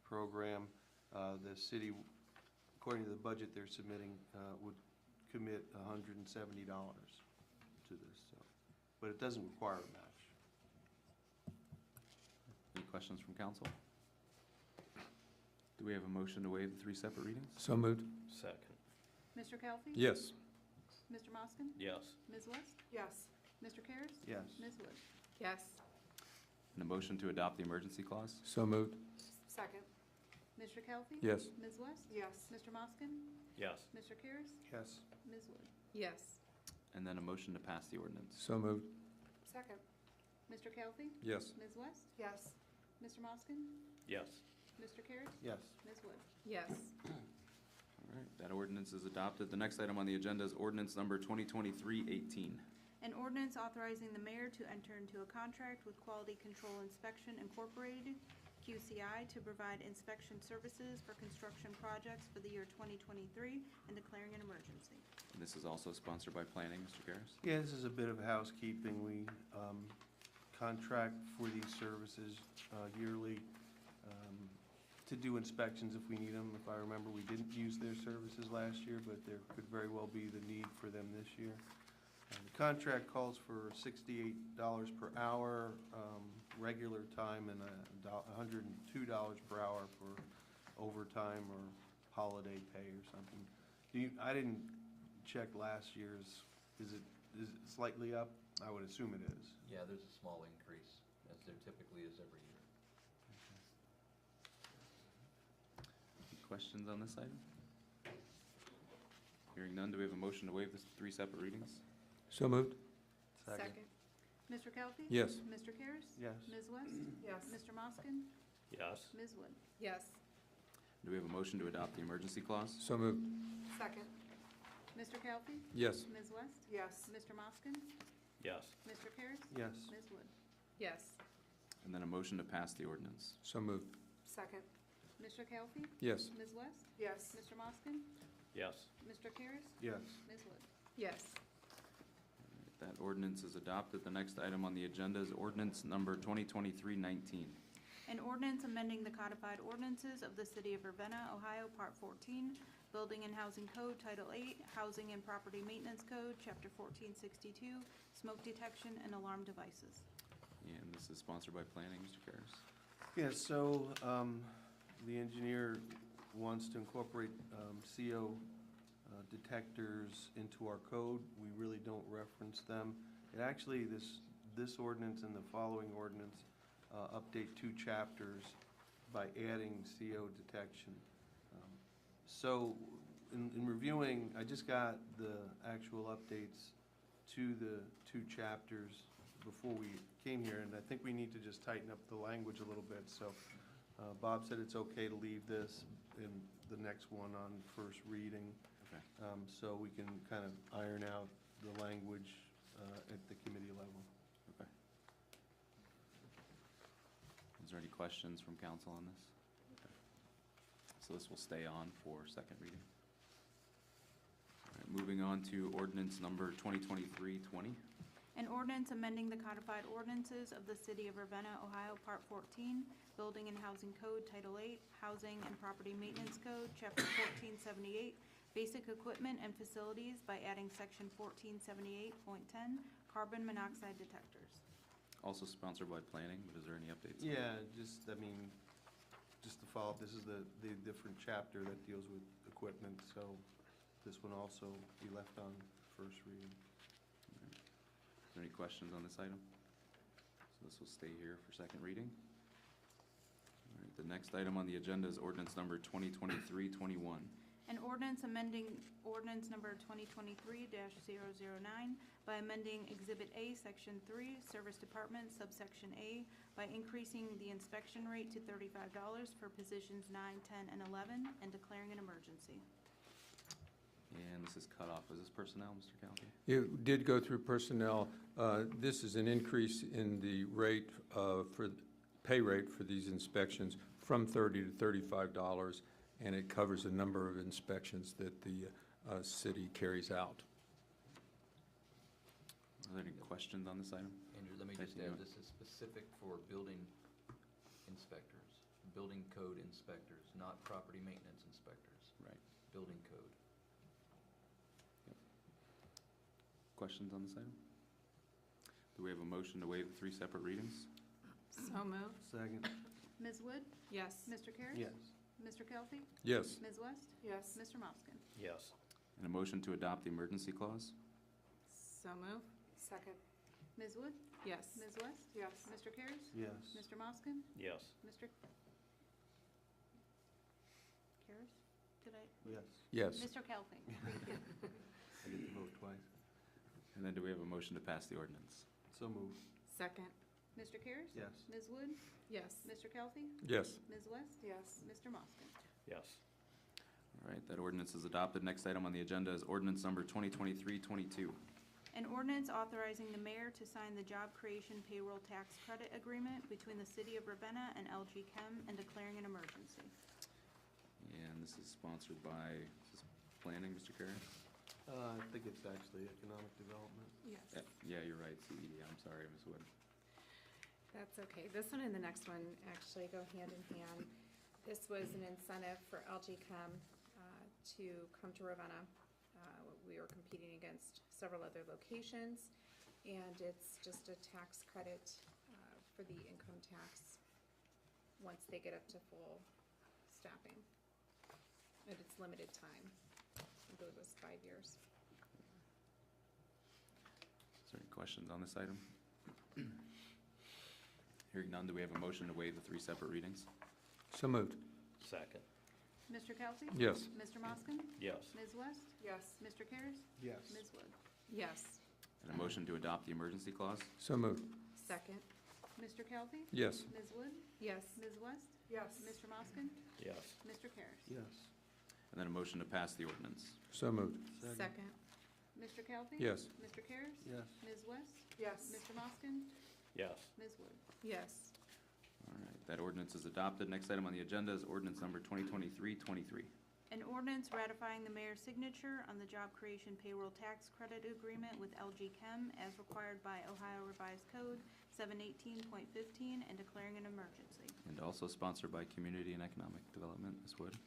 program. The city, according to the budget they're submitting, would commit $170 to this, so. But it doesn't require a match. Any questions from council? Do we have a motion to waive the 3 separate readings? So moved. Second. Mr. Kelly? Yes. Mr. Moskowitz? Yes. Ms. West? Yes. Mr. Karas? Yes. Ms. Wood? Yes. And a motion to adopt the emergency clause? So moved. Second. Mr. Kelly? Yes. Ms. West? Yes. Mr. Moskowitz? Yes. Mr. Karas? Yes. Ms. Wood? Yes. And then a motion to pass the ordinance? So moved. Second. Mr. Kelly? Yes. Ms. West? Yes. Mr. Moskowitz? Yes. Mr. Karas? Yes. Ms. Wood? Yes. All right, that ordinance is adopted. The next item on the agenda is ordinance number 2023-18. An ordinance authorizing the mayor to enter into a contract with Quality Control Inspection Incorporated, QCI, to provide inspection services for construction projects for the year 2023 and declaring an emergency. And this is also sponsored by Planning. Mr. Karas? Yeah, this is a bit of housekeeping. We contract for these services yearly to do inspections if we need them. If I remember, we didn't use their services last year, but there could very well be the need for them this year. The contract calls for $68 per hour, regular time, and $102 per hour for overtime or holiday pay or something. I didn't check last year's. Is it slightly up? I would assume it is. Yeah, there's a small increase, as there typically is every year. Any questions on this item? Hearing none, do we have a motion to waive the 3 separate readings? So moved. Second. Mr. Kelly? Yes. Mr. Karas? Yes. Ms. West? Yes. Mr. Moskin? Yes. Ms. Wood? Yes. Do we have a motion to adopt the emergency clause? So moved. Second. Mr. Kelly? Yes. Ms. West? Yes. Mr. Moskin? Yes. Mr. Karas? Yes. Ms. Wood? Yes. And then a motion to pass the ordinance. So moved. Second. Mr. Kelly? Yes. Ms. West? Yes. Mr. Moskin? Yes. Mr. Karas? Yes. Ms. Wood? Yes. That ordinance is adopted. The next item on the agenda is ordinance number 2023-19. An ordinance amending the codified ordinances of the City of Ravenna, Ohio, Part 14, Building and Housing Code, Title 8, Housing and Property Maintenance Code, Chapter 1462, Smoke Detection and Alarm Devices. And this is sponsored by Planning, Mr. Karas. Yeah, so the engineer wants to incorporate CO detectors into our code. We really don't reference them. It actually, this ordinance and the following ordinance update 2 chapters by adding CO detection. So in reviewing, I just got the actual updates to the 2 chapters before we came here, and I think we need to just tighten up the language a little bit. So Bob said it's okay to leave this in the next one on first reading. Okay. So we can kind of iron out the language at the committee level. Okay. Is there any questions from council on this? Okay. So this will stay on for second reading. All right, moving on to ordinance number 2023-20. An ordinance amending the codified ordinances of the City of Ravenna, Ohio, Part 14, Building and Housing Code, Title 8, Housing and Property Maintenance Code, Chapter 1478, Basic Equipment and Facilities by adding Section 1478.10, Carbon Monoxide Detectors. Also sponsored by Planning, but is there any updates? Yeah, just to follow up, this is the different chapter that deals with equipment, so this one also be left on first reading. Is there any questions on this item? So this will stay here for second reading. All right, the next item on the agenda is ordinance number 2023-21. An ordinance amending ordinance number 2023-009 by amending Exhibit A, Section 3, Service Department, subsection A, by increasing the inspection rate to $35 for positions 9, 10, and 11, and declaring an emergency. And this is cut off. Is this personnel, Mr. Calhoun? It did go through personnel. This is an increase in the rate pay rate for these inspections from $30 to $35, and it covers a number of inspections that the city carries out. Are there any questions on this item? Andrew, let me just add, this is specific for building inspectors, building code inspectors, not property maintenance inspectors. Right. Building code. Questions on this item? Do we have a motion to waive the 3 separate readings? So moved. Second. Ms. Wood? Yes. Mr. Karas? Yes. Mr. Kelly? Yes. Ms. West? Yes. Mr. Moskin? Yes. And a motion to adopt the emergency clause? So moved. Second. Ms. Wood? Yes. Ms. West? Yes. Mr. Karas? Yes. Mr. Moskin? Yes. Mr. Karas? Did I? Yes. Yes. Mr. Kelly? I get to vote twice. And then do we have a motion to pass the ordinance? So moved. Second. Mr. Karas? Yes. Ms. Wood? Yes. Mr. Kelly? Yes. Ms. West? Yes. Mr. Moskin? Yes. All right, that ordinance is adopted. Next item on the agenda is ordinance number 2023-22. An ordinance authorizing the mayor to sign the job creation payroll tax credit agreement between the City of Ravenna and LG Chem and declaring an emergency. And this is sponsored by Planning, Mr. Karas? I think it's actually economic development. Yes. Yeah, you're right, CED. I'm sorry, Ms. Wood. That's okay. This one and the next one actually go hand in hand. This was an incentive for LG Chem to come to Ravenna. We were competing against several other locations, and it's just a tax credit for the income tax once they get up to full staffing. And it's limited time. I believe it was 5 years. Is there any questions on this item? Hearing none, do we have a motion to waive the 3 separate readings? So moved. Second. Mr. Kelsey? Yes. Mr. Moskin? Yes. Ms. West? Yes. Mr. Cares? Yes. Ms. Wood? Yes. And a motion to adopt the emergency clause? So moved. Second. Mr. Kelsey? Yes. Ms. Wood? Yes. Ms. West? Yes. Mr. Moskin? Yes. Mr. Cares? Yes. And then a motion to pass the ordinance? So moved. Second. Mr. Kelsey? Yes. Mr. Cares? Yes. Ms. West? Yes. Mr. Moskin? Yes. Ms. Wood? Yes. All right, that ordinance is adopted. Next item on the agenda is ordinance number 2023-23. An ordinance ratifying the mayor's signature on the job creation payroll tax credit agreement with LG Chem as required by Ohio Revised Code 718.15 and declaring an emergency. And also sponsored by Community and Economic Development. Ms. Wood?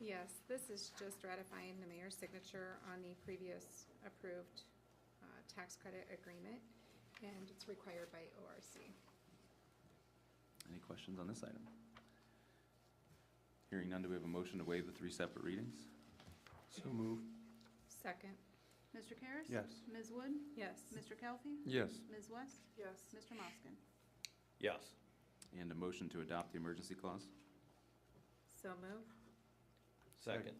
Yes, this is just ratifying the mayor's signature on the previous approved tax credit agreement, and it's required by ORC. Any questions on this item? Hearing none, do we have a motion to waive the 3 separate readings? So moved. Second. Mr. Cares? Yes. Ms. Wood? Yes. Mr. Kelsey? Yes. Ms. West? Yes. Mr. Moskin? Yes. And a motion to adopt the emergency clause? So move. Second.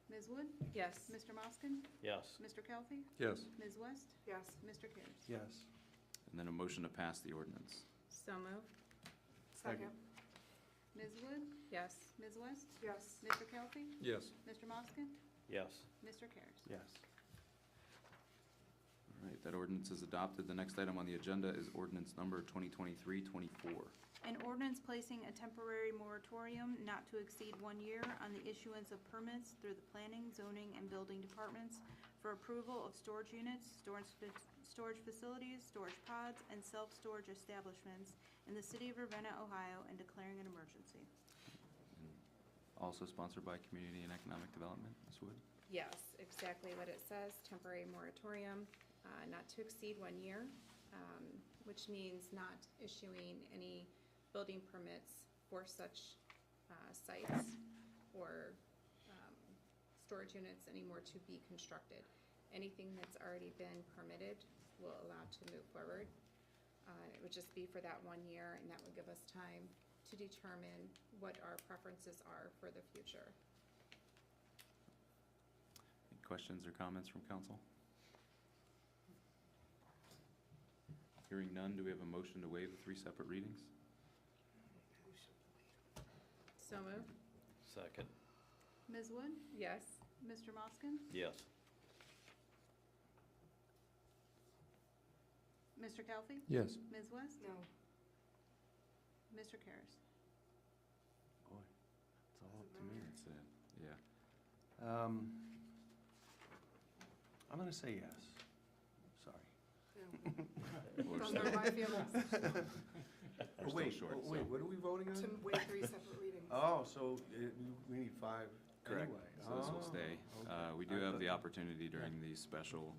Ms. Wood? Yes. Mr. Moskin? Yes. Mr. Kelsey? Yes. Ms. West? Yes. Mr. Cares? Yes. And then a motion to pass the ordinance? So move. Second. Ms. Wood? Yes. Ms. West? Yes. Mr. Kelsey? Yes. Mr. Moskin? Yes. Mr. Cares? Yes. All right, that ordinance is adopted. The next item on the agenda is ordinance number 2023-24. An ordinance placing a temporary moratorium not to exceed 1 year on the issuance of permits through the planning, zoning, and building departments for approval of storage units, storage facilities, storage pods, and self-storage establishments in the city of Ravenna, Ohio, and declaring an emergency. And also sponsored by Community and Economic Development. Ms. Wood? Yes, exactly what it says, temporary moratorium, not to exceed 1 year, which means not issuing any building permits for such sites or storage units anymore to be constructed. Anything that's already been permitted will allow to move forward. It would just be for that 1 year, and that would give us time to determine what our preferences are for the future. Any questions or comments from council? Hearing none, do we have a motion to waive the 3 separate readings? So move. Second. Ms. Wood? Yes. Mr. Moskin? Yes. Mr. Kelsey? Yes. Ms. West? No. Mr. Cares? Boy, it's all up to me. That's it, yeah. I'm going to say yes. Sorry. We're Those still- are my feelings. we're still Wait, short, wait, so- what are we voting on? To waive 3 separate readings. Oh, so we need 5 Correct. anyway. So this will Oh, stay. okay. We do I have thought- the opportunity during the special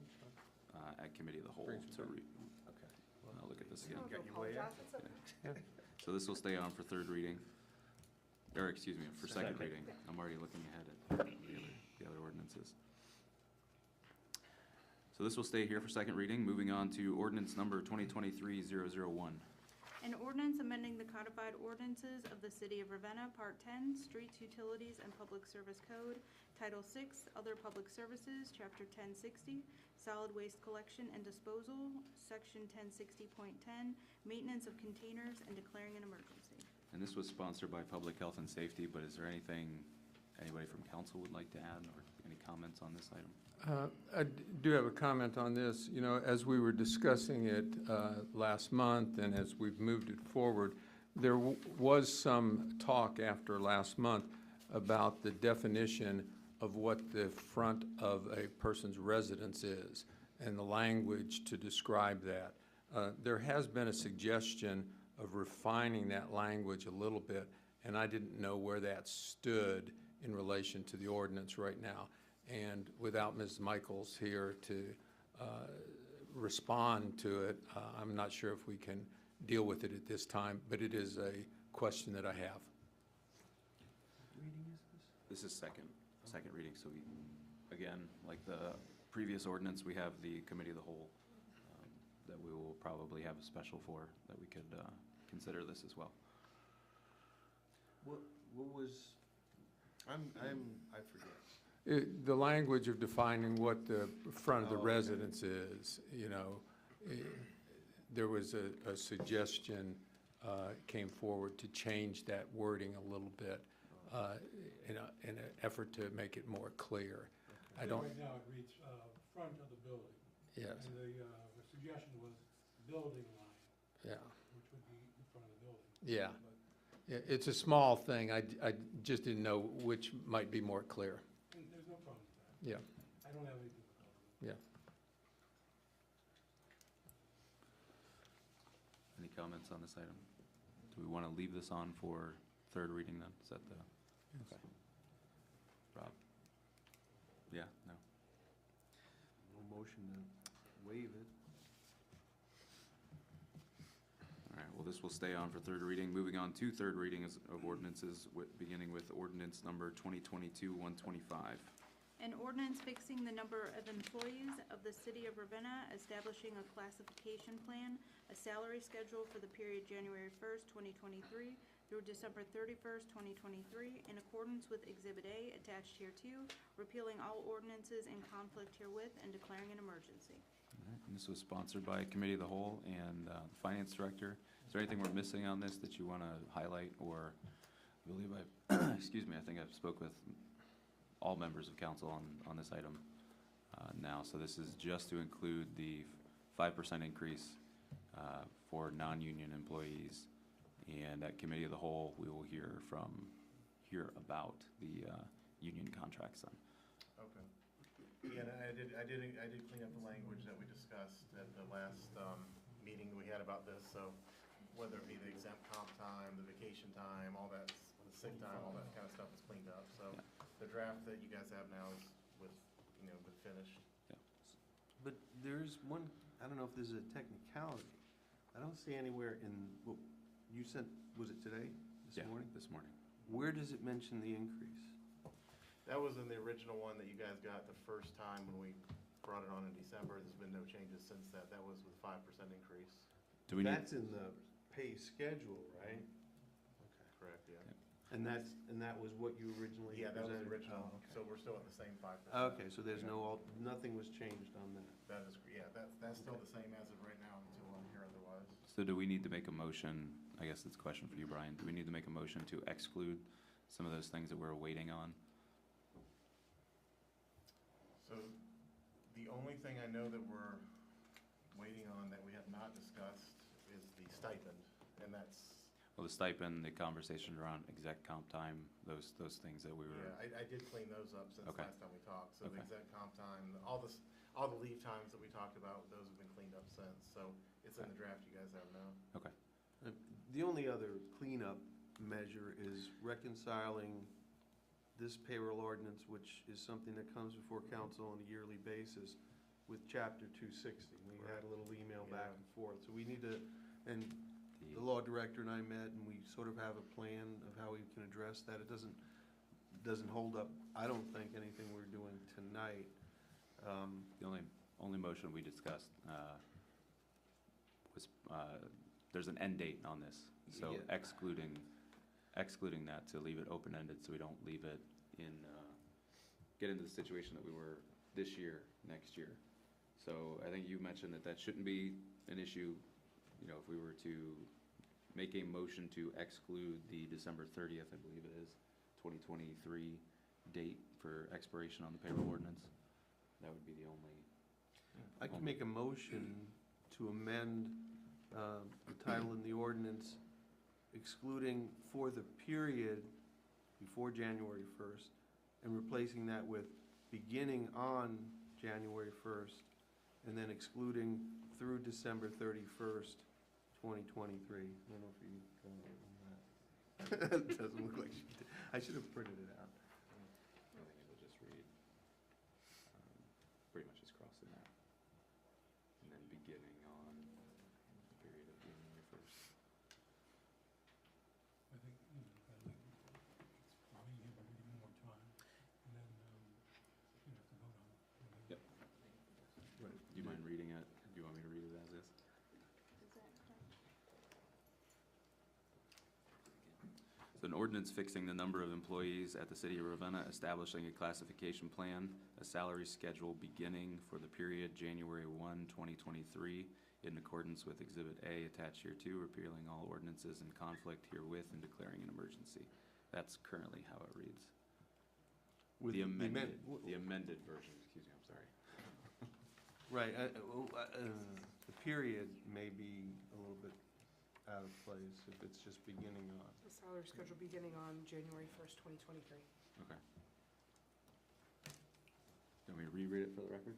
at committee of the whole Brings me to back. read. Okay. I'll look at this again. Oh, Got don't your way out. apologize, it's okay. So this will stay on for 3rd reading, or excuse me, for 2nd Second. reading. I'm already looking ahead at the other ordinances. So this will stay here for 2nd reading. Moving on to ordinance number 2023-001. An ordinance amending the codified ordinances of the City of Ravenna, Part 10, Streets, Utilities, and Public Service Code, Title 6, Other Public Services, Chapter 1060, Solid Waste Collection and Disposal, Section 1060.10, Maintenance of Containers, and declaring an emergency. And this was sponsored by Public Health and Safety, but is there anything anybody from council would like to add, or any comments on this item? I do have a comment on this. You know, as we were discussing it last month and as we've moved it forward, there was some talk after last month about the definition of what the front of a person's residence is and the language to describe that. There has been a suggestion of refining that language a little bit and I didn't know where that stood in relation to the ordinance right now. And without Ms. Michaels here to respond to it, I'm not sure if we can deal with it at this time, but it is a question that I have. Reading is this? This is second reading, so we, again, like the previous ordinance, we have the committee of the whole that we will probably have a special for, that we could consider this as well. What was, I forget. The language of defining what the front of the Oh, okay. residence is, you know, there was a suggestion came forward to change that wording a little bit in an effort to make it more clear. I don't, Right now, it reads, front of the building. yes, And the suggestion was building line, yeah, which would be in front of the building. yeah. But It's a small thing. I just didn't know which might be more clear. there's no problem with that. Yeah, I don't have anything to problem with. yeah. Any comments on this item? Do we want to leave this on for third reading then? Is that the, okay. Rob? Yeah, no? No motion to waive it. All right, well, this will stay on for third reading. Moving on to third reading of ordinances, beginning with ordinance number 2022-125. An ordinance fixing the number of employees of the city of Ravenna, establishing a classification plan, a salary schedule for the period January 1st, 2023 through December 31st, 2023, in accordance with Exhibit A attached hereto, repealing all ordinances in conflict herewith and declaring an emergency. All right, and this was sponsored by Committee of the Whole and the Finance Director. Is there anything we're missing on this that you want to highlight, or I believe excuse me, I think I've spoke with all members of council on this item now. So this is just to include the 5% increase for non-union employees. And at Committee of the Whole, we will hear about the union contracts then. Okay. Yeah, and I did clean up the language that we discussed at the last meeting we had about this. So whether it be the exempt comp time, the vacation time, all that, the sick time, all that kind of stuff is cleaned up. So Yeah. the draft that you guys have now is finished. But there's one, I don't know if this is a technicality. I don't see anywhere in, what you sent, was it today, this Yeah, morning? this morning. Where does it mention the increase? That was in the original one that you guys got the first time when we brought it on in December. There's been no changes since that. That was with 5% increase. Do we need, That's in the pay schedule, right? Okay. Correct, yeah. And that was what you originally Yeah, that was the presented? original. Oh, okay. So we're still at the same 5%. Okay, so there's nothing was changed on that. That is, yeah, that's still the same as of right now until I'm here otherwise. so do we need to make a motion, I guess it's a question for you, Brian, do we need to make a motion to exclude some of those things that we're waiting on? So the only thing I know that we're waiting on that we have not discussed is the stipend, and that's, Well, the stipend, the conversation around exec comp time, those things that we were, yeah, I did clean those up since Okay. last time we talked. So the Okay. exec comp time, all the leave times that we talked about, those have been cleaned up since. So it's in the draft you guys have now. The only other cleanup measure is reconciling this payroll ordinance, which is something that comes before council on a yearly basis, with chapter 260. We had a little email back Yeah. and forth, so we need to, and the law director and I met, and we sort of have a plan of how we can address that. It doesn't hold up, I don't think, anything we're doing tonight. the only motion we discussed was, there's an end date on this. So Yeah. excluding that to leave it open-ended so we don't leave it in, get into the situation that we were this year, next year. So I think you mentioned that shouldn't be an issue, if we were to make a motion to exclude the December 30th, I believe it is, 2023 date for expiration on the payroll ordinance. That would be the only. I can make a motion to amend the title in the ordinance excluding for the period before January 1st and replacing that with beginning on January 1st and then excluding through December 31st, 2023. I don't know if you on that. It doesn't look like she did. I should have printed it out. I think it'll just read, pretty much just crossing that. And then beginning on the period of January 1st. I think, you know, probably give everybody more time, and then, you have to vote on it. Yep. Do you mind reading it? Do you want me to read it as is? So an ordinance fixing the number of employees at the city of Ravenna, establishing a classification plan, a salary schedule beginning for the period January 1, 2023, in accordance with Exhibit A attached here to, repealing all ordinances in conflict herewith and declaring an emergency. That's currently how it reads. With The amended version, excuse me, I'm sorry. Right, the period may be a little bit out of place if it's just beginning on. The salary schedule beginning on January 1st, 2023. Okay. Do you want me to reread it for the record?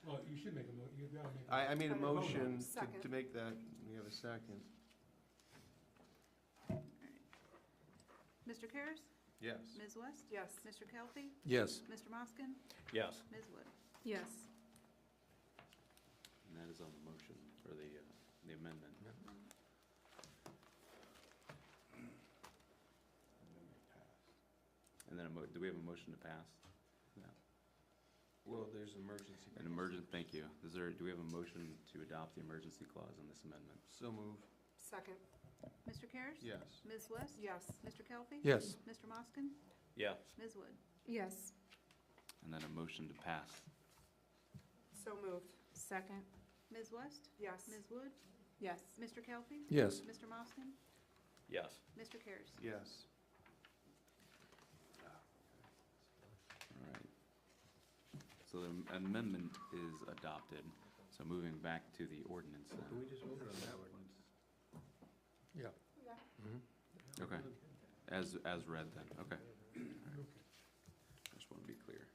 Well, you should make you gotta make. I made a Vote on it. motion Second. to make that, we have a second. Mr. Karas? Yes. Ms. West? Yes. Mr. Kelly? Yes. Mr. Moskin? Yes. Ms. Wood? Yes. And that is on the motion, or the amendment. And then, do we have a motion to pass? No. Well, there's emergency. An emergent, thank you. Do we have a motion to adopt the emergency clause in this amendment? So move. Second. Mr. Karas? Yes. Ms. West? Yes. Mr. Kelly? Yes. Mr. Moskin? Yes. Ms. Wood? Yes. And then a motion to pass. So moved. Second. Ms. West? Yes. Ms. Wood? Yes. Mr. Kelly? Yes. Mr. Moskin? Yes. Mr. Karas? Yes. All right. So the amendment is adopted. So moving back to the ordinance then. Can we just vote on that ordinance? Yeah. Okay. As read then, okay. All right. I just want to be clear.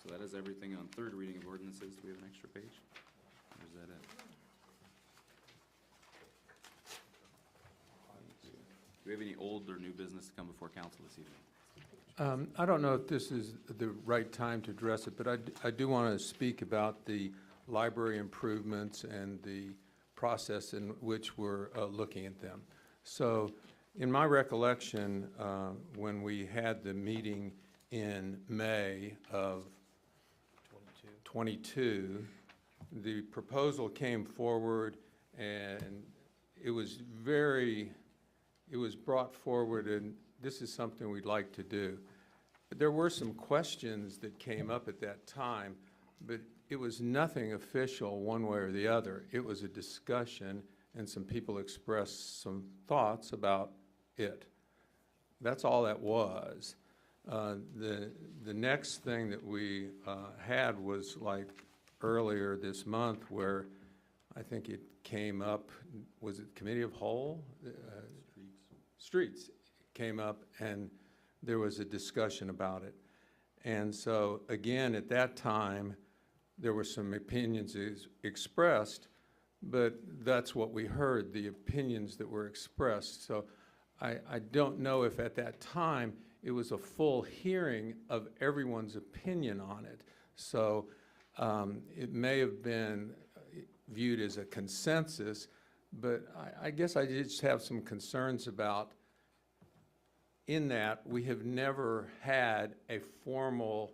So that is everything on third reading of ordinances. Do we have an extra page? Or is that it? Do we have any old or new business to come before council this evening? I don't know if this is the right time to address it, but I do want to speak about the library improvements and the process in which we're looking at them. So in my recollection, when we had the meeting in May of 22, the proposal came forward and it was brought forward, and this is something we'd like to do. There were some questions that came up at that time, but it was nothing official one way or the other. It was a discussion, and some people expressed some thoughts about it. That's all that was. The next thing that we had was like earlier this month where I think it came up, was it Committee of Whole? Streets came up, and there was a discussion about it. And so, again, at that time, there were some opinions expressed, but that's what we heard, the opinions that were expressed. So I don't know if at that time it was a full hearing of everyone's opinion on it. So it may have been viewed as a consensus, but I guess I just have some concerns about, in that we have never had a formal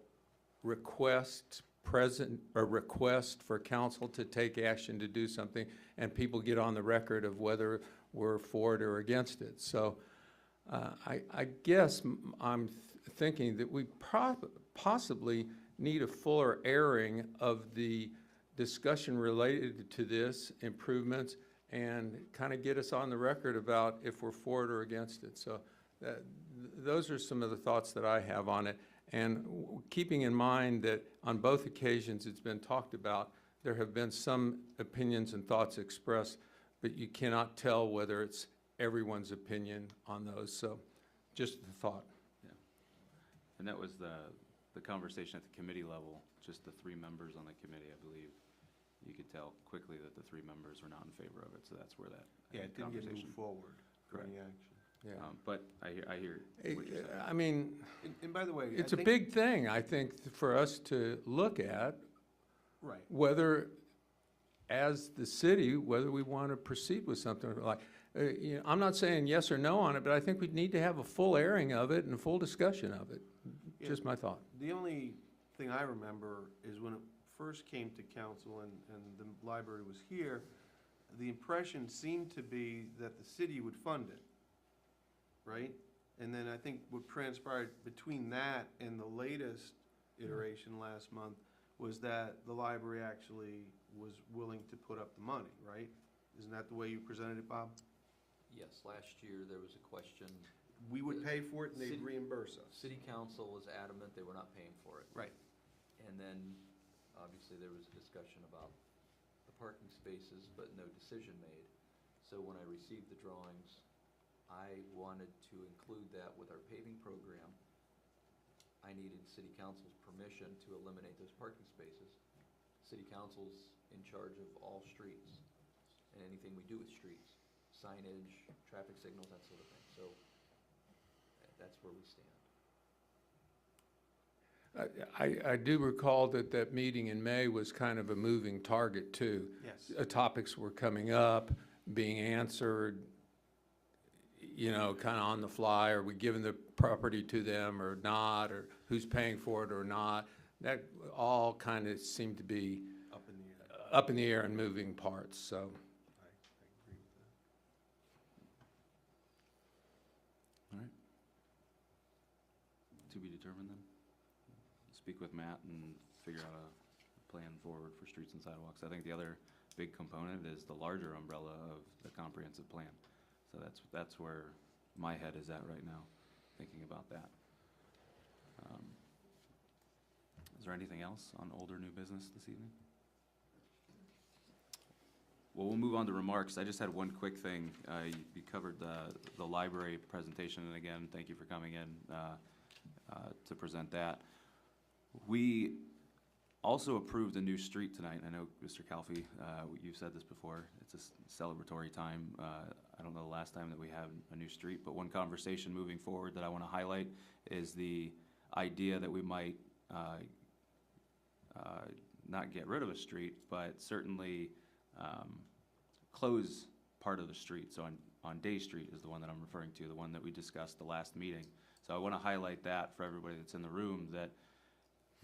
request for council to take action to do something, and people get on the record of whether we're for it or against it. So I guess I'm thinking that we possibly need a fuller airing of the discussion related to this improvements and kind of get us on the record about if we're for it or against it. So those are some of the thoughts that I have on it. And keeping in mind that on both occasions it's been talked about, there have been some opinions and thoughts expressed, but you cannot tell whether it's everyone's opinion on those. So just the thought. Yeah. And that was the conversation at the committee level, just the three members on the committee, I believe. you could tell quickly that the 3 members were not in favor of it, so that's where that Yeah, it didn't get moved conversation. forward for Correct. any action. Yeah. But I hear what you're saying. I mean, And by the way, it's I a think- big thing, I think, for us to look at, Right. whether, as the city, whether we want to proceed with something like, you know, I'm not saying yes or no on it, but I think we need to have a full airing of it and a full discussion of it. Yeah. Just my thought. The only thing I remember is when it first came to council and the library was here, the impression seemed to be that the city would fund it, right? And then I think what transpired between that and the latest iteration last month was that the library actually was willing to put up the money, right? Isn't that the way you presented it, Bob? Yes, last year there was a question. We would pay for it and they'd City- reimburse us. City council was adamant they were not paying for it. Right. And then, obviously, there was a discussion about the parking spaces, but no decision made. So when I received the drawings, I wanted to include that with our paving program. I needed city council's permission to eliminate those parking spaces. City council's in charge of all streets and anything we do with streets, signage, traffic signals, that sort of thing. So that's where we stand. I do recall that that meeting in May was kind of a moving target too. Yes. Topics were coming up, being answered, you know, kind of on the fly. Are we giving the property to them or not, or who's paying for it or not? That all kind of seemed to be Up in the air. up in the air and moving parts, so. I agree with that. All right. To be determined then? Speak with Matt and figure out a plan forward for streets and sidewalks. I think the other big component is the larger umbrella of the comprehensive plan. So that's where my head is at right now, thinking about that. Is there anything else on old or new business this evening? Well, we'll move on to remarks. I just had one quick thing. You covered the library presentation, and again, thank you for coming in to present that. We also approved a new street tonight. I know, Mr. Calfee, you've said this before. It's a celebratory time. I don't know the last time that we had a new street, but one conversation moving forward that I want to highlight is the idea that we might not get rid of a street, but certainly close part of the street. So on Day Street is the one that I'm referring to, the one that we discussed the last meeting. So I want to highlight that for everybody that's in the room, that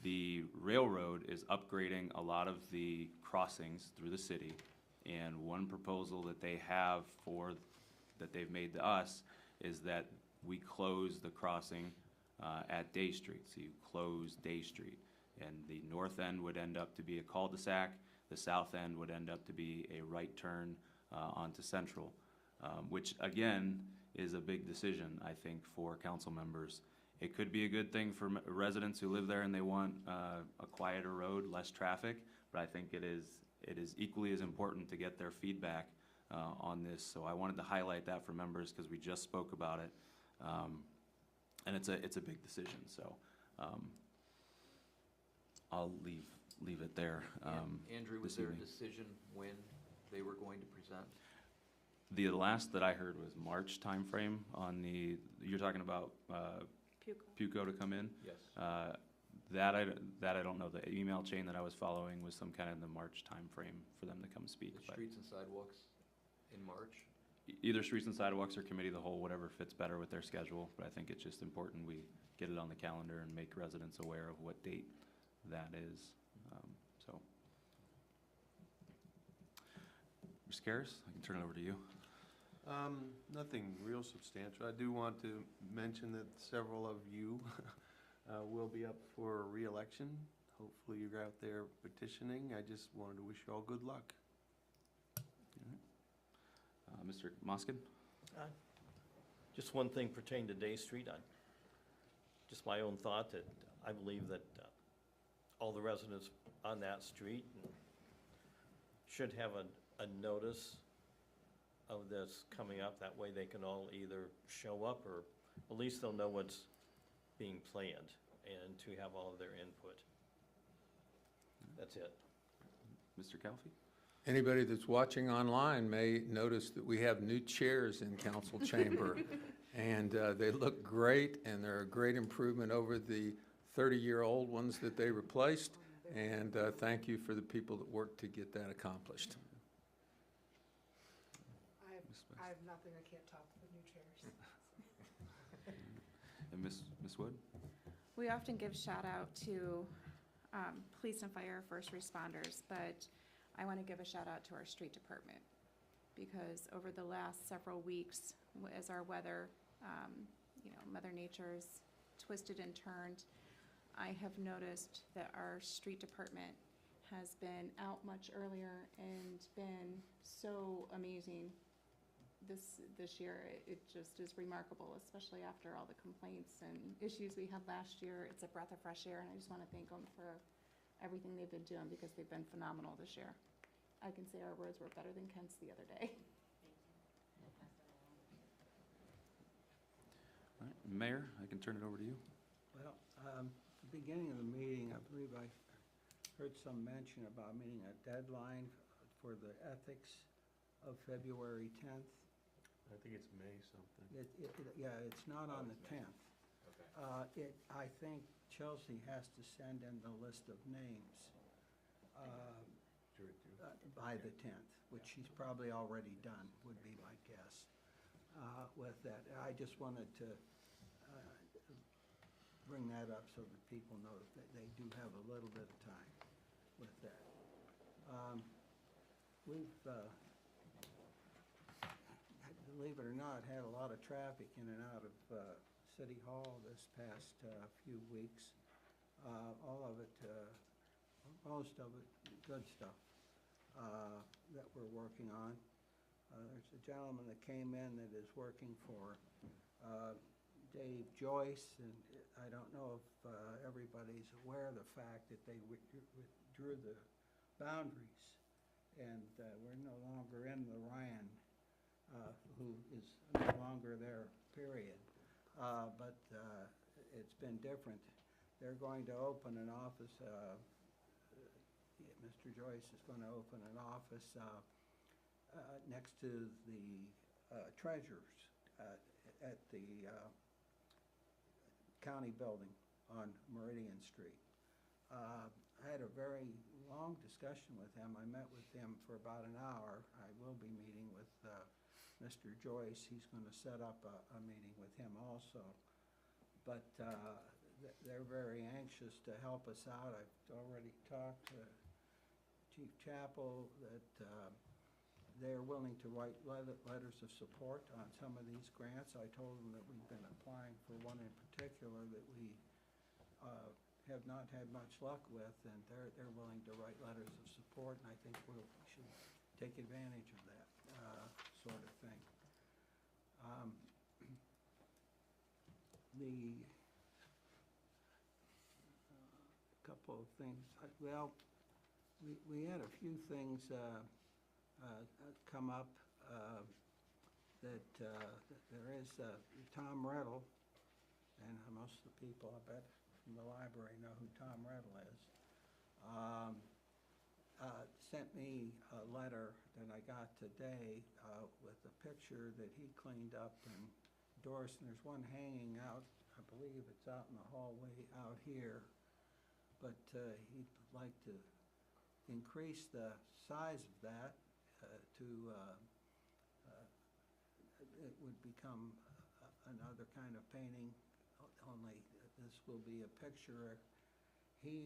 the railroad is upgrading a lot of the crossings through the city. And one proposal that they have that they've made to us is that we close the crossing at Day Street. So you close Day Street. And the north end would end up to be a cul-de-sac. The south end would end up to be a right turn onto Central, which again is a big decision, I think, for council members. It could be a good thing for residents who live there and they want a quieter road, less traffic, but I think it is equally as important to get their feedback on this. So I wanted to highlight that for members because we just spoke about it, and it's a big decision. So I'll leave it there. Andrew, was this there a evening. decision when they were going to present? The last that I heard was March timeframe on you're talking about Puco to come in? Yes. That I don't know. The email chain that I was following was some kind of the March timeframe for them to come speak. The but streets and sidewalks in March? Either streets and sidewalks or committee of the whole, whatever fits better with their schedule. But I think it's just important we get it on the calendar and make residents aware of what date that is. So, Mr. Karras, I can turn it over to you. Nothing real substantial. I do want to mention that several of you will be up for re-election. Hopefully you're out there petitioning. I just wanted to wish you all good luck. Mr. Moskin? Just one thing pertaining to Day Street, just my own thought that I believe that all the residents on that street should have a notice of this coming up. That way they can all either show up or at least they'll know what's being planned and to have all of their input. That's it. Mr. Calfee? Anybody that's watching online may notice that we have new chairs in council chamber. And they look great, and they're a great improvement over the 30-year-old ones that they replaced. And thank you for the people that worked to get that accomplished. I have nothing, I can't top the new chairs. And Ms. Wood? We often give shout out to police and fire, first responders, but I want to give a shout out to our street department, because over the last several weeks, as our weather, Mother Nature's twisted and turned, I have noticed that our street department has been out much earlier and been so amazing this year. It just is remarkable, especially after all the complaints and issues we had last year. It's a breath of fresh air, and I just want to thank them for everything they've been doing, because they've been phenomenal this year. I can say our roads were better than Kent's the other day. All right, Mayor, I can turn it over to you. Well, at the beginning of the meeting, I believe I heard some mention about meeting a deadline for the ethics of February 10th. I think it's May something. Yeah, it's not on the 10th. Okay. I think Chelsea has to send in the list of names by the 10th, which she's probably already done, would be my guess with that. I just wanted to bring that up so that people know that they do have a little bit of time with that. We've, believe it or not, had a lot of traffic in and out of City Hall this past few weeks. All of it, most of it, good stuff that we're working on. There's a gentleman that came in that is working for Dave Joyce, and I don't know if everybody's aware of the fact that they withdrew the boundaries, and we're no longer in the Ryan, who is no longer there, period. But it's been different. They're going to open an office, Mr. Joyce is going to open an office next to the treasurer's at the county building on Meridian Street. I had a very long discussion with him. I met with him for about an hour. I will be meeting with Mr. Joyce. He's going to set up a meeting with him also. But they're very anxious to help us out. I've already talked to Chief Chappell that they're willing to write letters of support on some of these grants. I told them that we've been applying for one in particular that we have not had much luck with, and they're willing to write letters of support, and I think we should take advantage of that sort of thing. The couple of things, well, we had a few things come up that there is Tom Riddle, and most of the people, I bet, from the library know who Tom Riddle is, sent me a letter that I got today with a picture that he cleaned up and endorsed, and there's one hanging out, I believe it's out in the hallway out here, but he'd like to increase the size of that it would become another kind of painting, only this will be a picture. He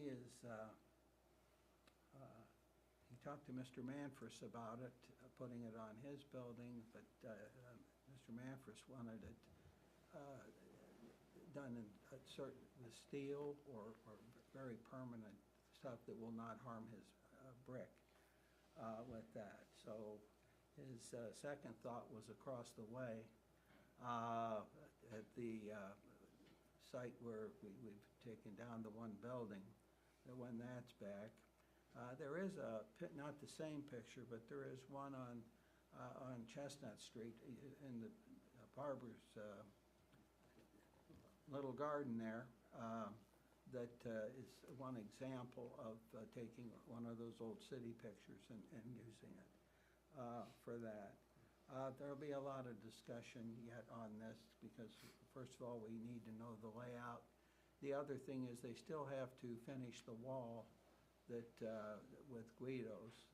talked to Mr. Manfres about it, putting it on his building, but Mr. Manfres wanted it done in with steel or very permanent stuff that will not harm his brick with that. So his second thought was across the way at the site where we've taken down the one building, that when that's back. There is not the same picture, but there is one on Chestnut Street in the barber's little garden there. that is one example of taking one of those old city pictures and using it for that. There'll be a lot of discussion yet on this because, first of all, we need to know the layout. The other thing is they still have to finish the wall that, with Guido's,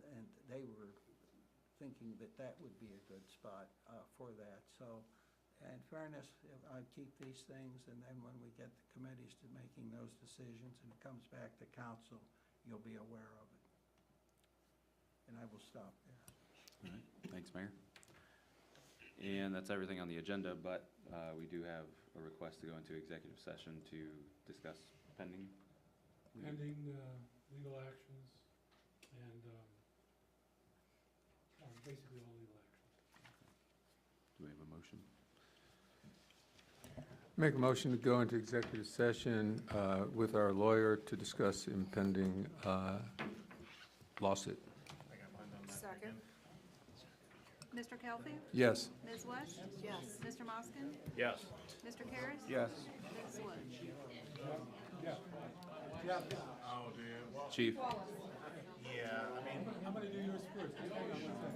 and they were thinking that that would be a good spot for that. So, in fairness, I keep these things, and then when we get the committees to making those decisions and it comes back to council, you'll be aware of it. And I will stop there. All right, thanks, Mayor. And that's everything on the agenda, but we do have a request to go into executive session to discuss pending. Pending legal actions and basically all legal actions. Do we have a motion? Make a motion to go into executive session with our lawyer to discuss impending lawsuit. Second. Mr. Kelly? Yes. Ms. West? Yes. Mr. Moskin? Yes. Mr. Karas? Yes. Ms. Wood? Oh, do you? Chief? Yeah, I mean, I'm gonna do yours first. Just hang on one second.